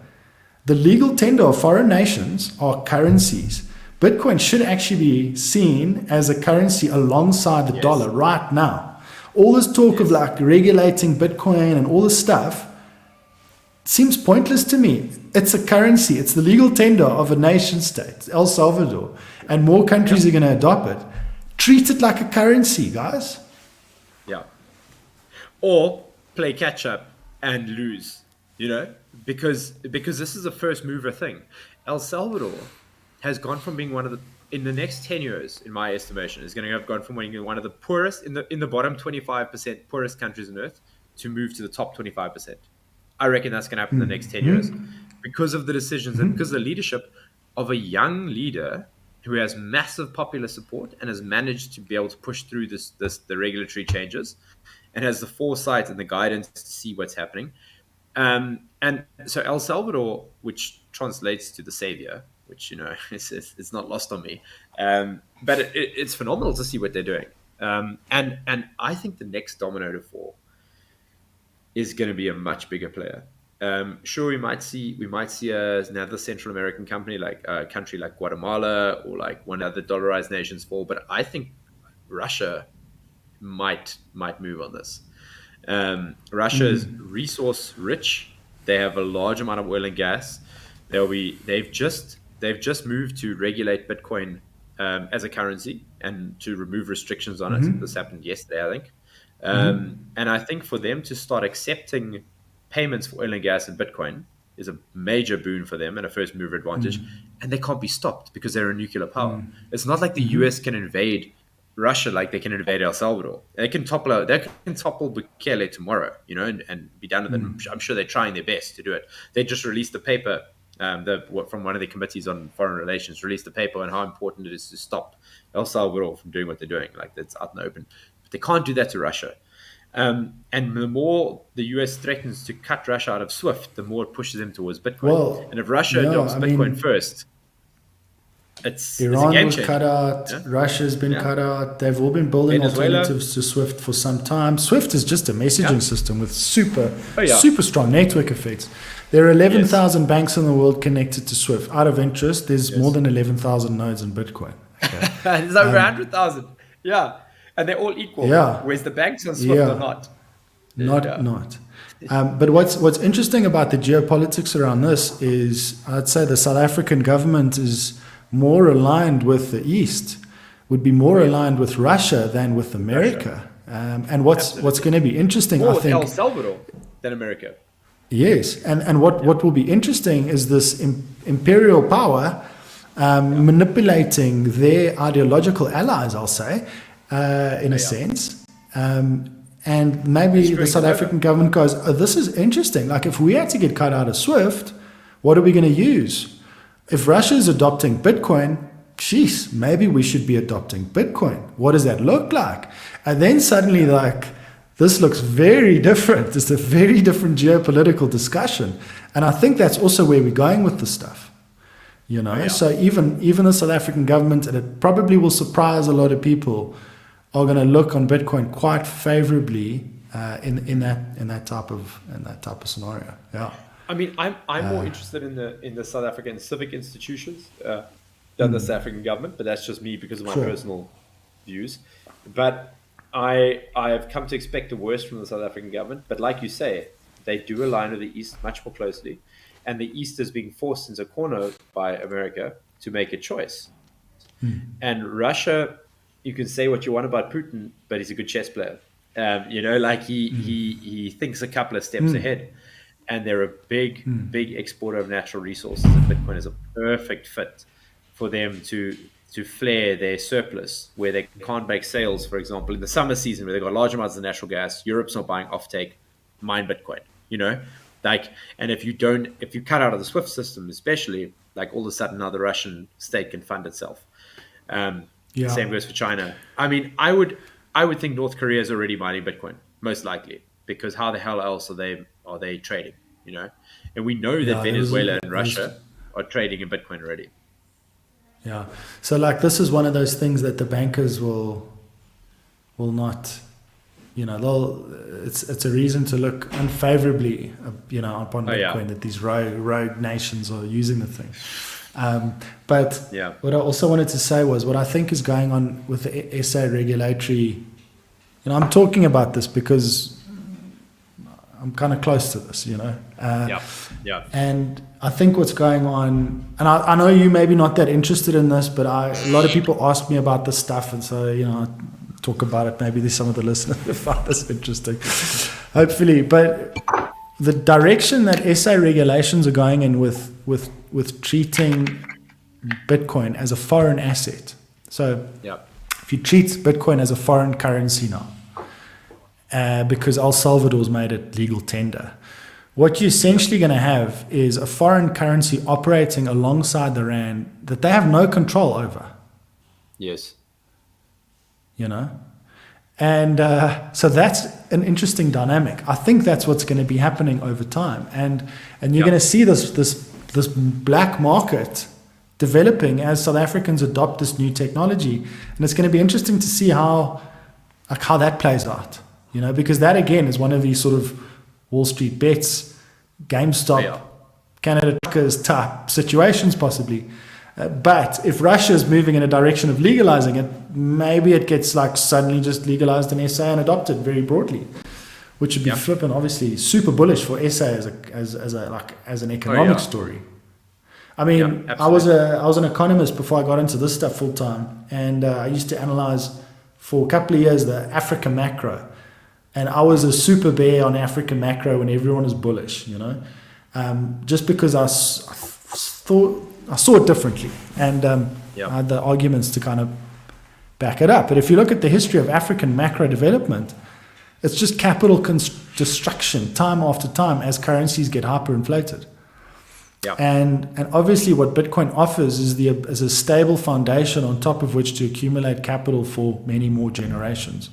the legal tender of foreign nations are currencies. Bitcoin should actually be seen as a currency alongside the dollar right now. All this talk of regulating Bitcoin and all this stuff seems pointless to me. It's a currency. It's the legal tender of a nation state, El Salvador, and more countries are going to adopt it. Treat it like a currency, guys. Yeah. Or play catch up and lose, because this is a first mover thing. El Salvador has gone from being one of the, in the next 10 years, in my estimation, is going to have gone from being one of the poorest, in the bottom 25% poorest countries on earth, to move to the top 25%. I reckon that's going to happen in the next 10 years because of the decisions and because of the leadership of a young leader who has massive popular support and has managed to be able to push through the regulatory changes and has the foresight and the guidance to see what's happening. And so El Salvador, which translates to the savior, which, it's not lost on me. But it's phenomenal to see what they're doing. And I think the next domino to fall is going to be a much bigger player. Sure, we might see another Central American country like Guatemala or one of the dollarized nations fall, but I think Russia might move on this. Russia is resource rich. They have a large amount of oil and gas. They've just moved to regulate Bitcoin as a currency and to remove restrictions on it. This happened yesterday, I think. And I think for them to start accepting payments for oil and gas in Bitcoin is a major boon for them and a first mover advantage. And they can't be stopped because they're a nuclear power. It's not like the US can invade Russia like they can invade El Salvador. They can topple Bukele tomorrow, and be done with it. I'm sure they're trying their best to do it. They just released a paper from one of the committees on foreign relations, released a paper on how important it is to stop El Salvador from doing what they're doing. Like, that's out in the open. But they can't do that to Russia. And the more the US threatens to cut Russia out of SWIFT, the more it pushes them towards Bitcoin. And if Russia adopts Bitcoin first, Iran it's a game was changer. cut out. Yeah? Russia's been cut out. They've all been building alternatives to SWIFT for some time. SWIFT is just a messaging system with super strong network effects. There are 11,000 banks in the world connected to SWIFT. Out of interest, there's more than 11,000 nodes in Bitcoin. Okay. There's over 100,000. Yeah. And they're all equal. Yeah. Whereas the banks on SWIFT are not. Not. But what's interesting about the geopolitics around this is, I'd say the South African government is more aligned with the East, would be more aligned with Russia than with America. And what's going to be interesting, more I think, El Salvador than America. Yes, and what will be interesting is this imperial power manipulating their ideological allies, I'll say, in a sense. And maybe the South African government goes, oh, this is interesting. Like, if we had to get cut out of SWIFT, what are we going to use? If Russia is adopting Bitcoin, geez, maybe we should be adopting Bitcoin. What does that look like? And then suddenly, this looks very different. It's a very different geopolitical discussion. And I think that's also where we're going with this stuff. So even the South African government, and it probably will surprise a lot of people, are going to look on Bitcoin quite favorably in that type of scenario. Yeah. I mean, I'm more interested in the South African civic institutions than the South African government, but that's just me because of my personal views. But I have come to expect the worst from the South African government. But like you say, they do align with the East much more closely, and the East is being forced into a corner by America to make a choice. And Russia, you can say what you want about Putin, but he's a good chess player. He thinks a couple of steps ahead. And they're a big exporter of natural resources. And Bitcoin is a perfect fit for them to flare their surplus, where they can't make sales, for example, in the summer season, where they've got large amounts of natural gas. Europe's not buying offtake, mine Bitcoin, and if you cut out of the SWIFT system, especially, all of a sudden now the Russian state can fund itself. Same goes for China. I mean, I would think North Korea is already mining Bitcoin, most likely, because how the hell else are they trading, And we know that Venezuela and Russia are trading in Bitcoin already. Yeah. So this is one of those things that the bankers will not, it's a reason to look unfavorably, upon Bitcoin, that these rogue nations are using the thing. But what I also wanted to say was what I think is going on with the SA regulatory, I'm talking about this because I'm kind of close to this, And I think what's going on, and I know you maybe not that interested in this, but a lot of people ask me about this stuff, and so I talk about it. Maybe there's some of the listeners that find this interesting, hopefully. But the direction that SA regulations are going in with treating Bitcoin as a foreign asset. So if you treat Bitcoin as a foreign currency now, because El Salvador's made it legal tender, what you're essentially going to have is a foreign currency operating alongside the rand that they have no control over. Yes. And so that's an interesting dynamic. I think that's what's going to be happening over time, and you're going to see this black market developing as South Africans adopt this new technology, and it's going to be interesting to see how that plays out. Because that again is one of these sort of Wall Street bets, GameStop, Canada Truckers type situations possibly. But if Russia is moving in a direction of legalizing it, maybe it gets suddenly just legalized in SA and adopted very broadly, which would be flipping obviously super bullish for SA as an economic story. I mean, Yeah, I was an economist before I got into this stuff full time, and I used to analyze for a couple of years the Africa macro, and I was a super bear on Africa macro when everyone is bullish, just because I saw it differently, and I had the arguments to kind of back it up. But if you look at the history of African macro development, it's just capital destruction time after time as currencies get hyperinflated. Yeah. And obviously what Bitcoin offers is a stable foundation on top of which to accumulate capital for many more generations.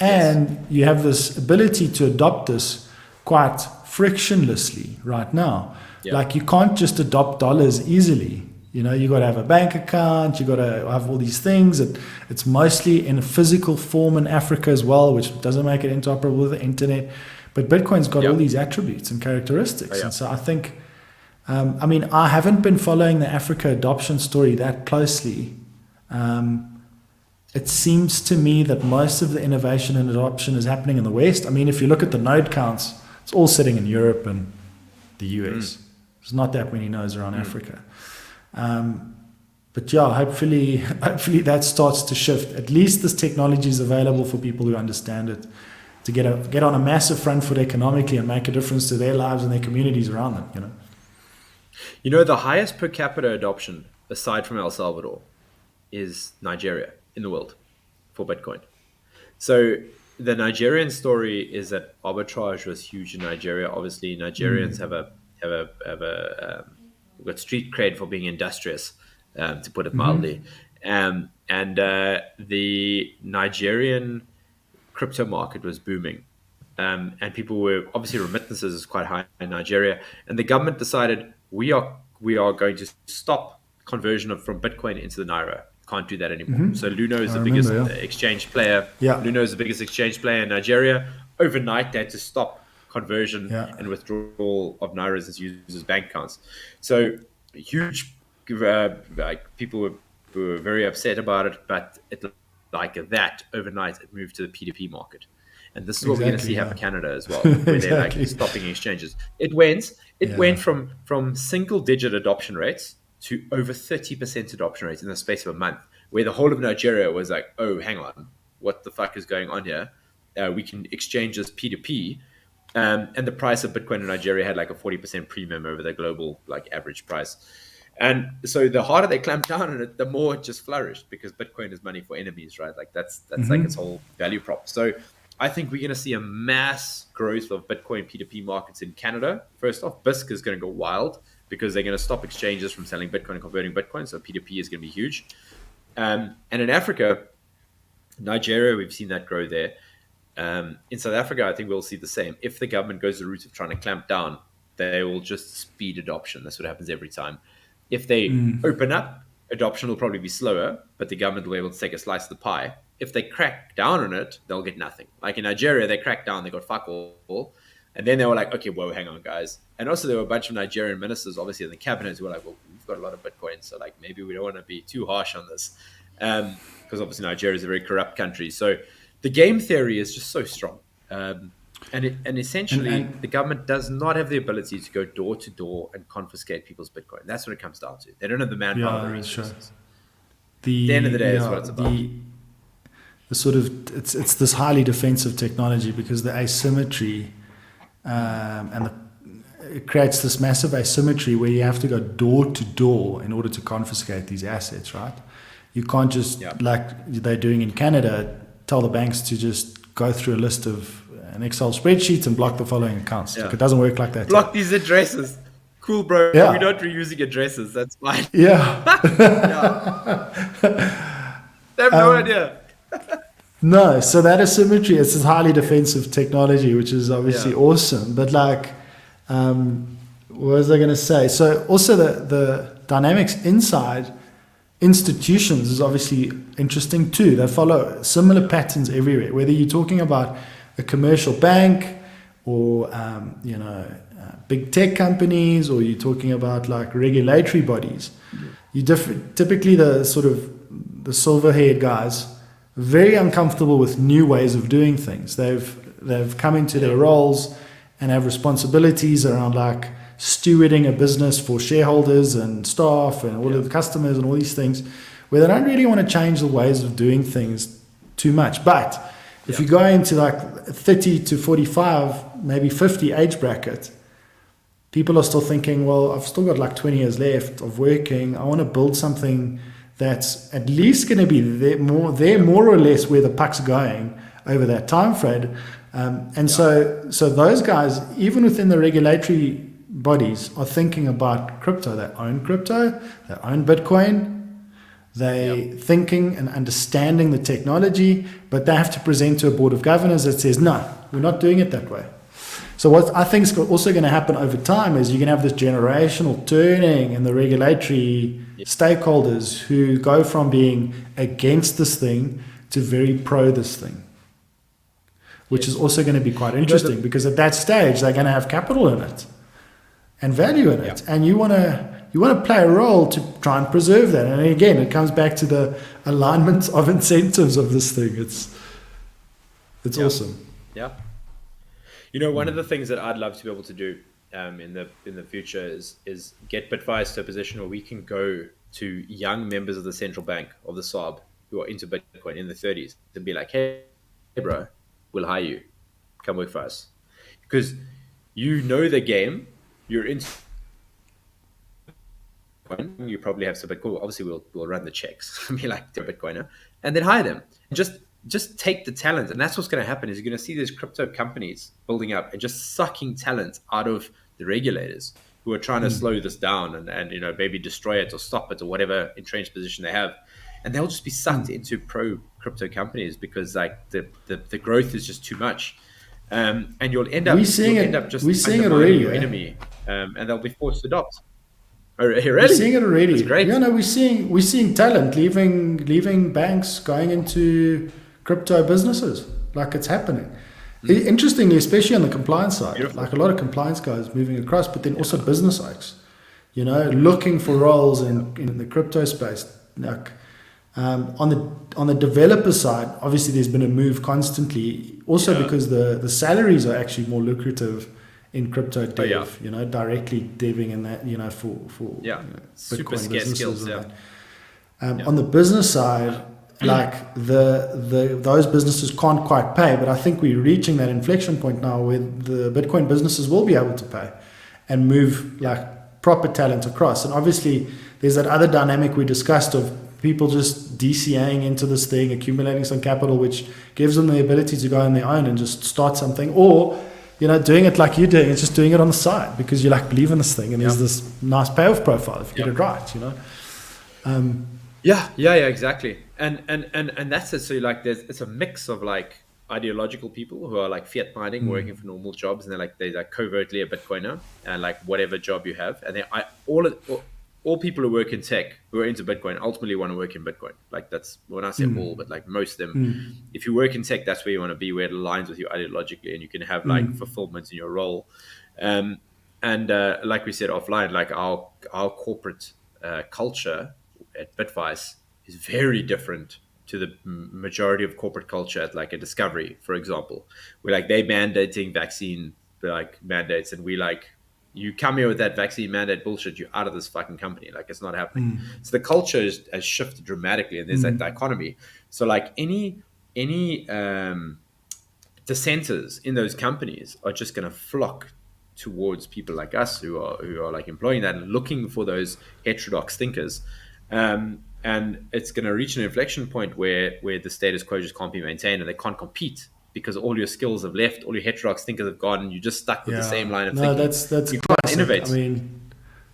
And you have this ability to adopt this quite frictionlessly right now. Yeah. Like you can't just adopt dollars easily. You got to have a bank account, you got to have all these things. It's mostly in a physical form in Africa as well, which doesn't make it interoperable with the internet. But Bitcoin's got all these attributes and characteristics. And so I think, I haven't been following the Africa adoption story that closely. It seems to me that most of the innovation and adoption is happening in the West. I mean, if you look at the node counts, it's all sitting in Europe and the US. There's not that many nodes around Africa. But yeah, hopefully that starts to shift. At least this technology is available for people who understand it to get on a massive front foot economically and make a difference to their lives and their communities around them. The highest per capita adoption, aside from El Salvador, is Nigeria in the world for Bitcoin. So the Nigerian story is that arbitrage was huge in Nigeria. Obviously, Nigerians have got street cred for being industrious, to put it mildly. And the Nigerian crypto market was booming. And people were, obviously remittances is quite high in Nigeria. And the government decided we are going to stop conversion from Bitcoin into the Naira. Can't do that anymore. So Luno is the biggest exchange player. Yeah. Luno is the biggest exchange player in Nigeria. Overnight, they had to stop conversion and withdrawal of Nairas as users' bank accounts. So huge, people were very upset about it, but overnight it moved to the P2P market. And this is what we're going to see happen in Canada as well, where they're stopping exchanges. It went from single digit adoption rates to over 30% adoption rates in the space of a month, where the whole of Nigeria was like, oh, hang on, what the fuck is going on here? We can exchange this P2P. And the price of Bitcoin in Nigeria had like a 40% premium over the global average price. And so the harder they clamped down on it, the more it just flourished, because Bitcoin is money for enemies, right? That's like its whole value prop. So I think we're going to see a mass growth of Bitcoin P2P markets in Canada. First off, BISC is going to go wild because they're going to stop exchanges from selling Bitcoin and converting Bitcoin. So P2P is going to be huge. And in Africa, Nigeria, we've seen that grow there. In South Africa, I think we'll see the same. If the government goes the route of trying to clamp down, they will just speed adoption. That's what happens every time. If they open up, adoption will probably be slower, but the government will be able to take a slice of the pie. If they crack down on it, they'll get nothing. Like in Nigeria, they cracked down, they got fuck all. And then they were like, okay, whoa, hang on, guys. And also there were a bunch of Nigerian ministers, obviously in the cabinet, who were like, well, we've got a lot of Bitcoin, so maybe we don't want to be too harsh on this. Because obviously Nigeria is a very corrupt country. So the game theory is just so strong. And essentially, the government does not have the ability to go door to door and confiscate people's Bitcoin. That's what it comes down to. They don't have the manpower, the resources. Sure. At the end of the day, is what it's about. The sort of it's this highly defensive technology because the asymmetry it creates this massive asymmetry where you have to go door to door in order to confiscate these assets, right? You can't just like they're doing in Canada, tell the banks to just go through a list of an Excel spreadsheet and block the following accounts. Like, it doesn't work like that. Block these addresses. Cool, bro. Yeah. We're not reusing addresses. That's fine. Yeah. They have no idea. No, so that asymmetry, it's this highly defensive technology, which is obviously awesome. But what was I going to say? So also the dynamics inside institutions is obviously interesting too. They follow similar patterns everywhere, whether you're talking about a commercial bank or big tech companies, or you're talking about regulatory bodies. Typically the sort of the silver-haired guys very uncomfortable with new ways of doing things. They've come into their roles and have responsibilities around stewarding a business for shareholders and staff and all of the customers and all these things, where they don't really want to change the ways of doing things too much. But if you go into like 30 to 45, maybe 50 age bracket, people are still thinking, well, I've still got like 20 years left of working. I want to build something that's at least going to be there more or less where the puck's going over that time frame. So those guys, even within the regulatory bodies, are thinking about crypto. They own Bitcoin. They thinking and understanding the technology, but they have to present to a board of governors that says, no, we're not doing it that way. So what I think is also going to happen over time is you're going to have this generational turning in the regulatory stakeholders who go from being against this thing to very pro this thing, which is also going to be quite interesting, because at that stage they're going to have capital in it and value in it, and you want to play a role to try and preserve that. And again, it comes back to the alignment of incentives of this thing. It's awesome. Yeah. You know, one of the things that I'd love to be able to do in the future is get Bitwise to a position where we can go to young members of the central bank of the SARB who are into Bitcoin in the 30s and be like, hey bro, we'll hire you, come work for us, because you know the game, you're into, you probably have some Bitcoin. Obviously we'll run the checks, be like, they're a Bitcoiner, and then hire them. Just take the talent. And that's what's going to happen, is you're going to see these crypto companies building up and just sucking talent out of the regulators who are trying to slow this down and you know, maybe destroy it or stop it or whatever entrenched position they have. And they'll just be sucked into pro crypto companies because like the growth is just too much. And you'll end up just undermining your enemy, and they'll be forced to adopt. Oh, really? We're seeing it already. That's great. Yeah, no, we're seeing talent leaving banks, going into crypto businesses. Like, it's happening. Interestingly, especially on the compliance side, Beautiful. like a lot of compliance guys moving across, but then also business owners, you know, looking for roles in the crypto space. Like on the developer side, obviously there's been a move constantly, also because the salaries are actually more lucrative in crypto dev, you know, directly deving in that, you know, for you know, super Bitcoin scarce skills. and that. On the business side, like those businesses can't quite pay, but I think we're reaching that inflection point now where the Bitcoin businesses will be able to pay and move like proper talent across. And obviously there's that other dynamic we discussed of people just DCAing into this thing, accumulating some capital, which gives them the ability to go on their own and just start something, or, you know, doing it like you're doing, it's just doing it on the side because you like believe in this thing and there's this nice payoff profile if you get it right, you know. Yeah, exactly. And that's it. So like it's a mix of like ideological people who are like fiat minding, working for normal jobs, and they're like covertly a Bitcoiner and like whatever job you have. And then all people who work in tech who are into Bitcoin ultimately want to work in Bitcoin. Like, that's when I say all, but like most of them, if you work in tech, that's where you want to be, where it aligns with you ideologically and you can have like fulfillment in your role. And like we said offline, like our corporate culture at Bitwise is very different to the majority of corporate culture at like a Discovery, for example, where like they mandating vaccine like mandates, and we like, you come here with that vaccine mandate bullshit, you're out of this fucking company. Like, it's not happening. So the culture has shifted dramatically, and there's that dichotomy. So like any dissenters in those companies are just going to flock towards people like us who are like employing that and looking for those heterodox thinkers. And it's going to reach an inflection point where the status quo just can't be maintained, and they can't compete because all your skills have left, all your heterodox thinkers have gone, and you're just stuck with the same line of thinking. That's you classic. can't innovate. I mean,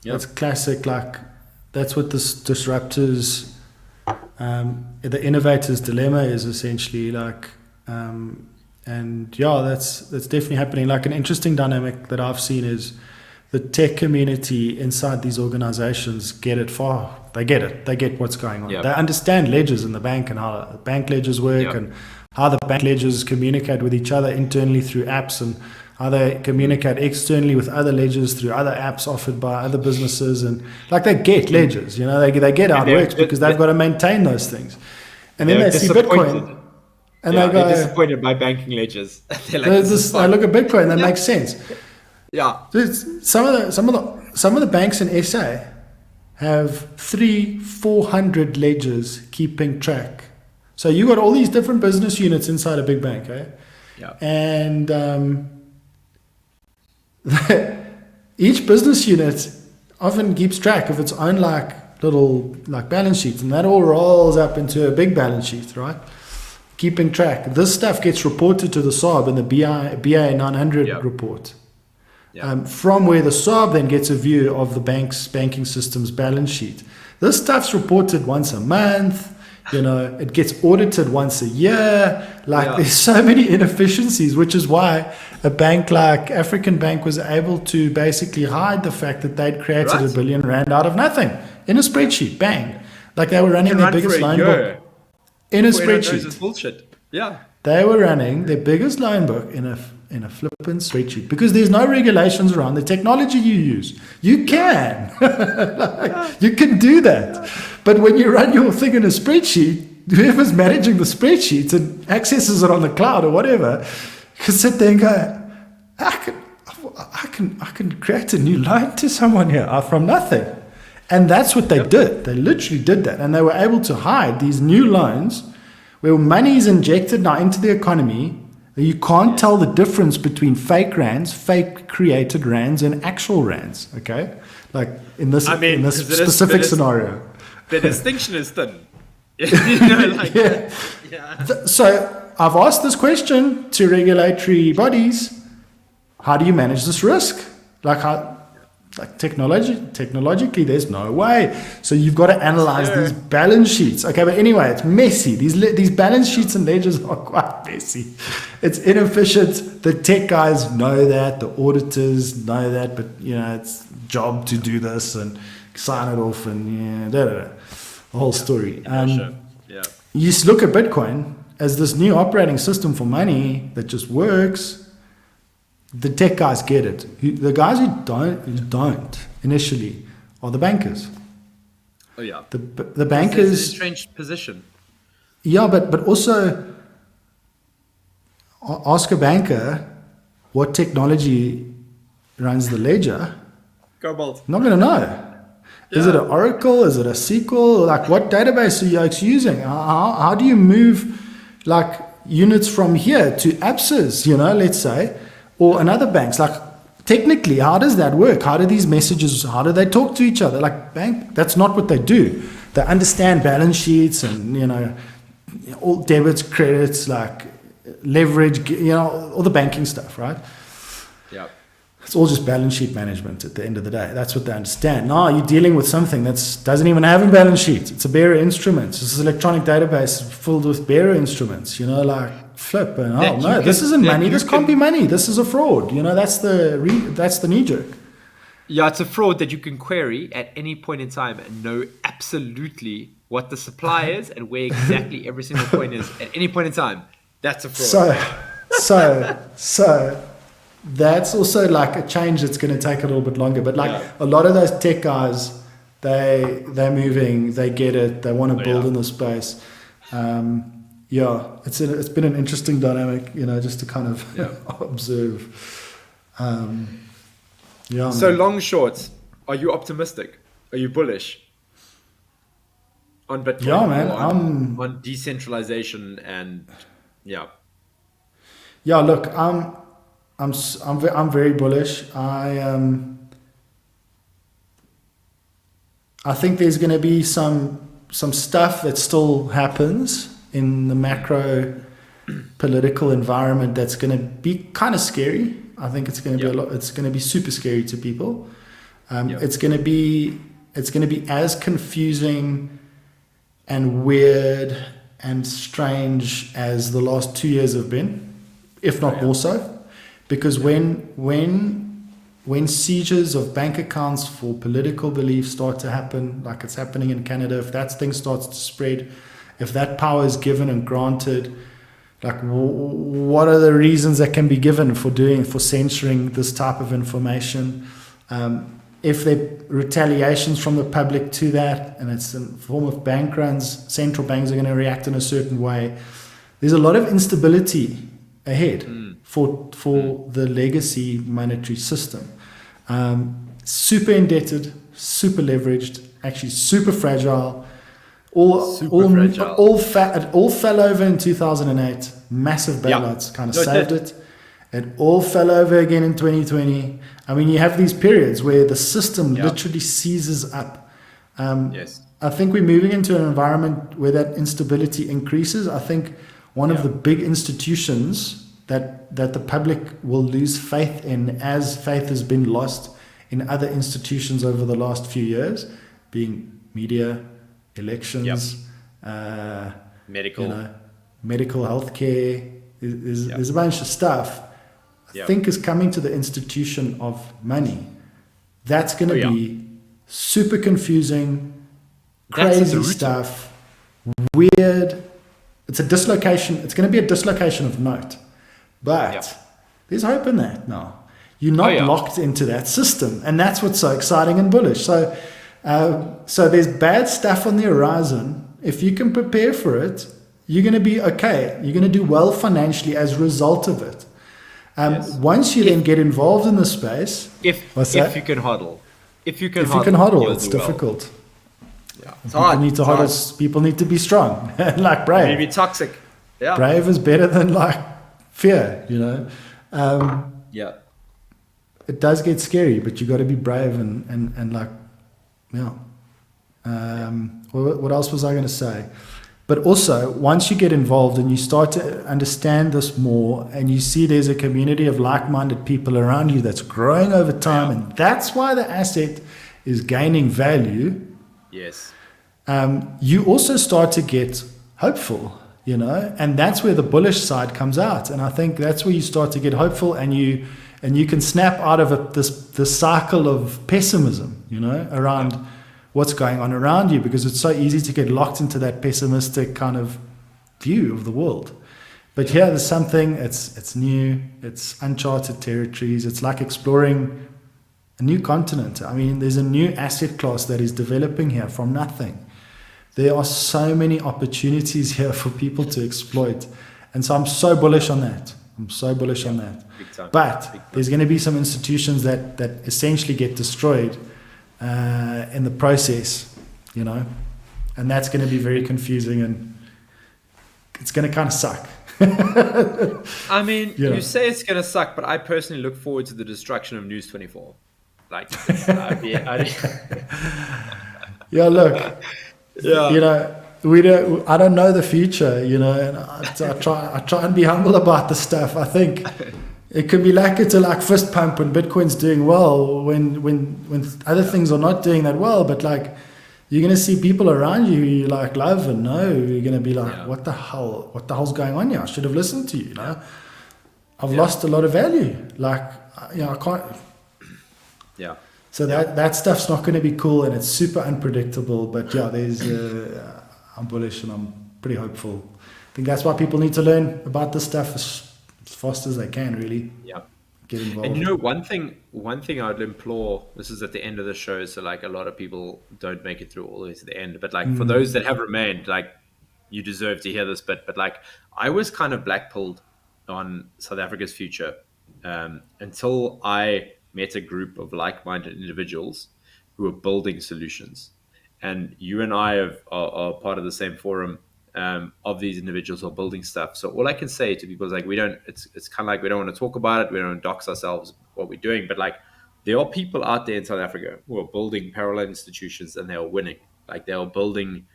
that's classic. Like, that's what this disruptors, the innovators' dilemma is essentially like. And yeah, that's definitely happening. Like, an interesting dynamic that I've seen is the tech community inside these organizations get it far. They get it. They get what's going on. Yep. They understand ledgers in the bank and how the bank ledgers work and how the bank ledgers communicate with each other internally through apps, and how they communicate externally with other ledgers through other apps offered by other businesses. And like, they get ledgers, you know, they get how it works because they've got to maintain those things. And then they see Bitcoin and they go, they're disappointed by banking ledgers. They're like, I look at Bitcoin, that makes sense. Yeah. Some of the banks in SA have 300-400 ledgers keeping track. So you got all these different business units inside a big bank, eh? Yeah. And each business unit often keeps track of its own little balance sheets, and that all rolls up into a big balance sheet, right? Keeping track. This stuff gets reported to the SARB in the BA 900 Yeah. report. Yeah. From where the SARB then gets a view of the banking system's balance sheet. This stuff's reported once a month. It gets audited once a year. There's so many inefficiencies, which is why a bank like African Bank was able to basically hide the fact that they'd created R1 billion out of nothing in a spreadsheet. Bang. They were running their biggest loan book in a spreadsheet. It's bullshit. Yeah. They were running their biggest loan book in a flippin' spreadsheet because there's no regulations around the technology you use. You can. You can do that. But when you run your thing in a spreadsheet, whoever's managing the spreadsheet and accesses it on the cloud or whatever can sit there and go, I can create a new loan to someone here from nothing. And that's what they did. They literally did that. And they were able to hide these new loans where money is injected now into the economy. You can't tell the difference between fake rands, fake created rands, and actual rands. Okay, in this specific scenario, the distinction is thin. So I've asked this question to regulatory bodies: how do you manage this risk? Technologically, there's no way. So you've got to analyze these balance sheets. Okay, but anyway, it's messy. These balance sheets and ledgers are quite messy. It's inefficient. The tech guys know that. The auditors know that. But it's job to do this and sign it off and the whole story. You just look at Bitcoin as this new operating system for money that just works. The tech guys get it. The guys who don't initially are the bankers. Oh yeah. The bankers. It's a strange position. Yeah, but also ask a banker what technology runs the ledger. Cobalt. Not going to know. Yeah. Is it an Oracle? Is it a SQL? What database are you using? How do you move units from here to ABSAs? Let's say. Or another banks, technically, how does that work? How do these messages, how do they talk to each other? Bank, that's not what they do. They understand balance sheets and, all debits, credits, leverage, all the banking stuff, right? Yeah. It's all just balance sheet management at the end of the day. That's what they understand. Now you're dealing with something that doesn't even have a balance sheet. It's a bearer instrument. It's an electronic database filled with bearer instruments, flip and this isn't money. This can't be money. This is a fraud. That's the knee jerk. Yeah, it's a fraud that you can query at any point in time and know absolutely what the supply is and where exactly every single point is at any point in time. That's a fraud. So that's also a change that's going to take a little bit longer. But a lot of those tech guys, they're moving, they get it, they want to build in the space. It's been an interesting dynamic, just to kind of observe. So long shorts, are you optimistic? Are you bullish on Bitcoin? Yeah, man. On decentralization and Yeah, look, I'm very bullish. I think there's going to be some stuff that still happens in the macro political environment that's going to be kind of scary. I think it's going to be a lot. It's going to be super scary to people. It's going to be as confusing and weird and strange as the last 2 years have been, if not more so, because when seizures of bank accounts for political beliefs start to happen, like it's happening in Canada, if that thing starts to spread, if that power is given and granted, what are the reasons that can be given for censoring this type of information? If there are retaliations from the public to that, and it's in the form of bank runs, central banks are going to react in a certain way. There's a lot of instability ahead for the legacy monetary system. Super indebted, super leveraged, actually super fragile. It all fell over in 2008. Massive bailouts kind of saved it. It all fell over again in 2020. I mean, you have these periods where the system literally seizes up. I think we're moving into an environment where that instability increases. I think one of the big institutions that the public will lose faith in, as faith has been lost in other institutions over the last few years, being media, elections, medical, medical healthcare. There's a bunch of stuff I think is coming to the institution of money. That's going to be super confusing, crazy stuff, weird. It's a dislocation. It's going to be a dislocation of note. But there's hope in that now. You're not locked into that system. And that's what's so exciting and bullish. So there's bad stuff on the horizon. If you can prepare for it, you're going to be okay. You're going to do well financially as a result of it. Once you then get involved in the space, if you can hodl, it's difficult. It's hard. People need to be strong, like brave. Maybe toxic. Yeah, brave is better than like fear. It does get scary, but you got to be brave and like, what else was I going to say? But also, once you get involved and you start to understand this more, and you see there's a community of like-minded people around you that's growing over time, and that's why the asset is gaining value. Yes. You also start to get hopeful, and that's where the bullish side comes out. And I think that's where you start to get hopeful, and you can snap out of this cycle of pessimism, around what's going on around you, because it's so easy to get locked into that pessimistic kind of view of the world. But here there's something, it's new, it's uncharted territories. It's like exploring a new continent. I mean, there's a new asset class that is developing here from nothing. There are so many opportunities here for people to exploit. And so I'm so bullish on that. Big time. But there's going to be some institutions that essentially get destroyed in the process, and that's going to be very confusing, and it's going to kind of suck. I mean, you say it's going to suck, but I personally look forward to the destruction of News 24. Like, I don't know the future, and I try and be humble about the stuff. I think it can be like it's a fist pump when Bitcoin's doing well, when other things are not doing that well. But like, you're gonna see people around you who you like love and know. You're gonna be like, what the hell's going on here? I should have listened to you. I've lost a lot of value. Like, I can't. Yeah. So that stuff's not going to be cool, and it's super unpredictable. But there's. I'm bullish and I'm pretty hopeful. I think that's why people need to learn about this stuff as fast as they can, really. Yeah. Get involved. And one thing I would implore, this is at the end of the show, so like a lot of people don't make it through all the way to the end, but like for those that have remained, like, you deserve to hear this, but like, I was kind of blackpilled on South Africa's future until I met a group of like-minded individuals who are building solutions. And you and I are part of the same forum of these individuals who are building stuff. So all I can say to people is like, it's kind of like, we don't want to talk about it. We don't want to dox ourselves what we're doing. But like, there are people out there in South Africa who are building parallel institutions, and they are winning. Like, they are building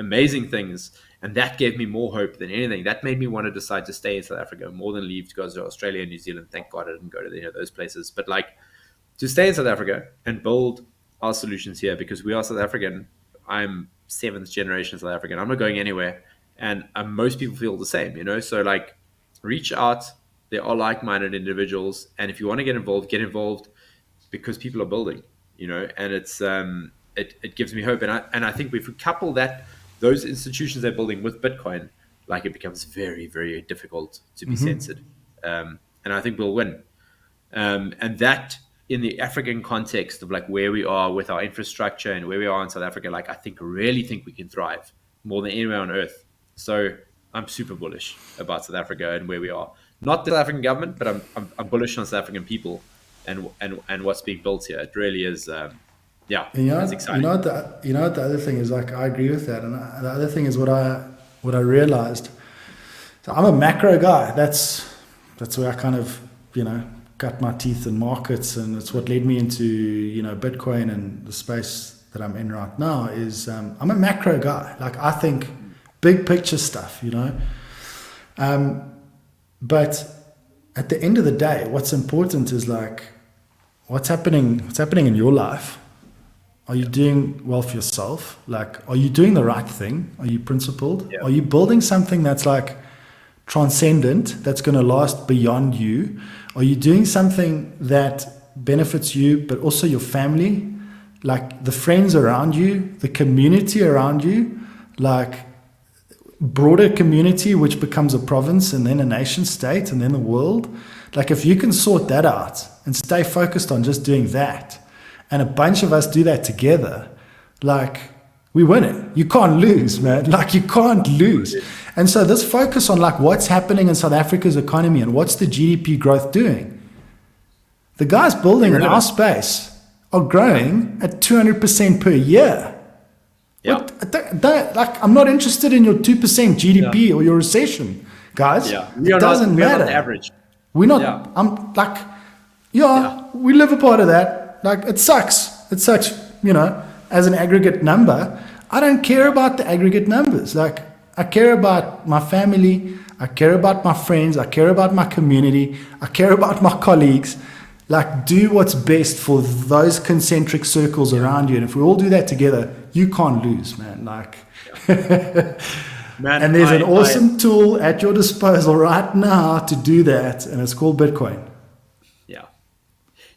amazing things. And that gave me more hope than anything. That made me want to decide to stay in South Africa more than leave to go to Australia and New Zealand. Thank God I didn't go to those places. But like, to stay in South Africa and build our solutions here, because we are South African. I'm 7th generation South African. I'm not going anywhere. And most people feel the same, So like, reach out. There are like-minded individuals. And if you want to get involved because people are building, and it's it gives me hope. And I think if we couple those institutions they're building with Bitcoin, like, it becomes very, very difficult to be censored. And I think we'll win. And that, in the African context of like where we are with our infrastructure and where we are in South Africa, like, I really think we can thrive more than anywhere on earth. So I'm super bullish about South Africa and where we are. not the South African government, but I'm bullish on South African people and what's being built here. It really is, yeah, And it's exciting. you know what the other thing is, like, I agree with that. And the other thing is what I realized. So I'm a macro guy. That's where I kind of, cut my teeth in markets, and it's what led me into, Bitcoin and the space that I'm in right now. Is I'm a macro guy. Like, I think big picture stuff, But at the end of the day, what's important is, like, what's happening in your life. Are you doing well for yourself? Like, are you doing the right thing? Are you principled? Yeah. Are you building something that's, like, transcendent, that's going to last beyond you? Are you doing something that benefits you, but also your family, like the friends around you, the community around you, like broader community, which becomes a province and then a nation state and then the world? Like, if you can sort that out and stay focused on just doing that, and a bunch of us do that together, like, we win it. You can't lose, man. Like, you can't lose. And so this focus on, like, what's happening in South Africa's economy and what's the GDP growth doing? The guys building in our space are growing at 200% per year. Yeah. Like, I'm not interested in your 2% GDP or your recession, guys. Yeah. It doesn't matter. We're not the average. We're not. Yeah. I'm like, we live a part of that. Like, it sucks. It sucks, as an aggregate number. I don't care about the aggregate numbers. Like, I care about my family. I care about my friends. I care about my community. I care about my colleagues. Like, do what's best for those concentric circles around you. And if we all do that together, you can't lose, man. Like, Man, and there's an awesome tool at your disposal right now to do that, and it's called Bitcoin. Yeah.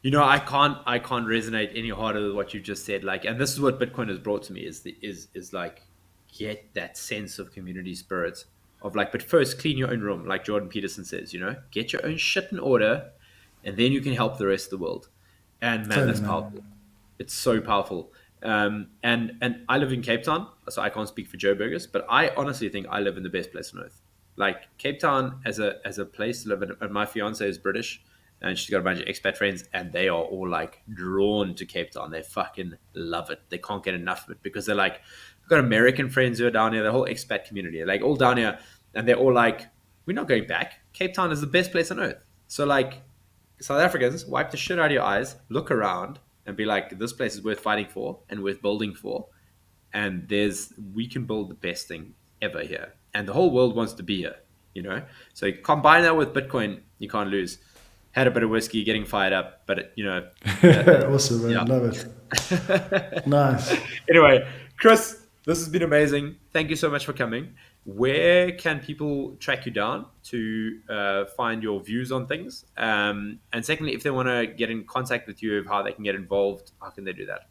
I can't resonate any harder with what you just said. Like, and this is what Bitcoin has brought to me is like, get that sense of community spirit of, like, but first clean your own room, like Jordan Peterson says, get your own shit in order, and then you can help the rest of the world. And man, that's powerful. It's so powerful. And I live in Cape Town, so I can't speak for Joe Burgers, but I honestly think I live in the best place on earth. Like, Cape Town as a place to live in. And my fiance is British, and she's got a bunch of expat friends, and they are all, like, drawn to Cape Town. They fucking love it. They can't get enough of it, because they're like, I've got American friends who are down here, the whole expat community, like, all down here, and they're all like, we're not going back. Cape Town is the best place on earth. So, like, South Africans, wipe the shit out of your eyes, look around, and be like, this place is worth fighting for and worth building for. And we can build the best thing ever here. And the whole world wants to be here, So you combine that with Bitcoin, you can't lose. Had a bit of whiskey, getting fired up, but, Awesome, man. Yeah. Love it. Nice. Anyway, Chris, this has been amazing. Thank you so much for coming. Where can people track you down to find your views on things? And secondly, if they want to get in contact with you, how they can get involved, how can they do that?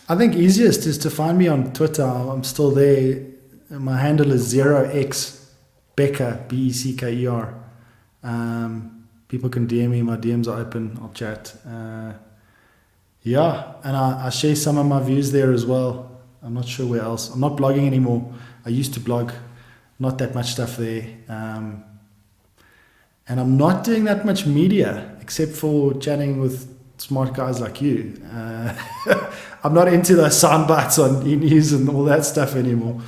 I think easiest is to find me on Twitter. I'm still there. My handle is 0x Becker, Becker. People can DM me. My DMs are open. I'll chat. And I share some of my views there as well. I'm not sure where else. I'm not blogging anymore. I used to blog. Not that much stuff there. And I'm not doing that much media, except for chatting with smart guys like you. I'm not into those sound bites on e-news and all that stuff anymore.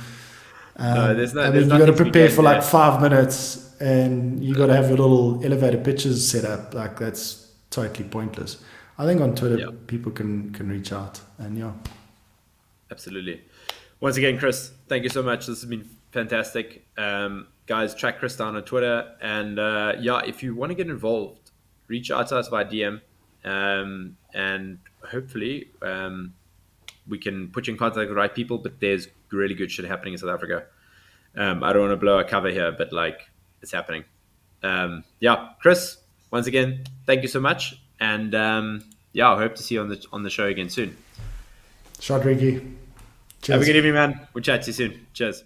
No, there's no. You got to prepare for like 5 minutes, and you got to have your little elevator pitches set up. Like, that's totally pointless. I think on Twitter, people can reach out, and Absolutely. Once again, Chris, thank you so much. This has been fantastic. Guys, track Chris down on Twitter, and if you want to get involved, reach out to us via DM, and hopefully we can put you in contact with the right people. But there's really good shit happening in South Africa. I don't want to blow a cover here, but, like, it's happening. Chris, once again, thank you so much, and I hope to see you on the show again soon. Shot, Ricky. Cheers. Have a good evening, man. We'll chat to you soon. Cheers.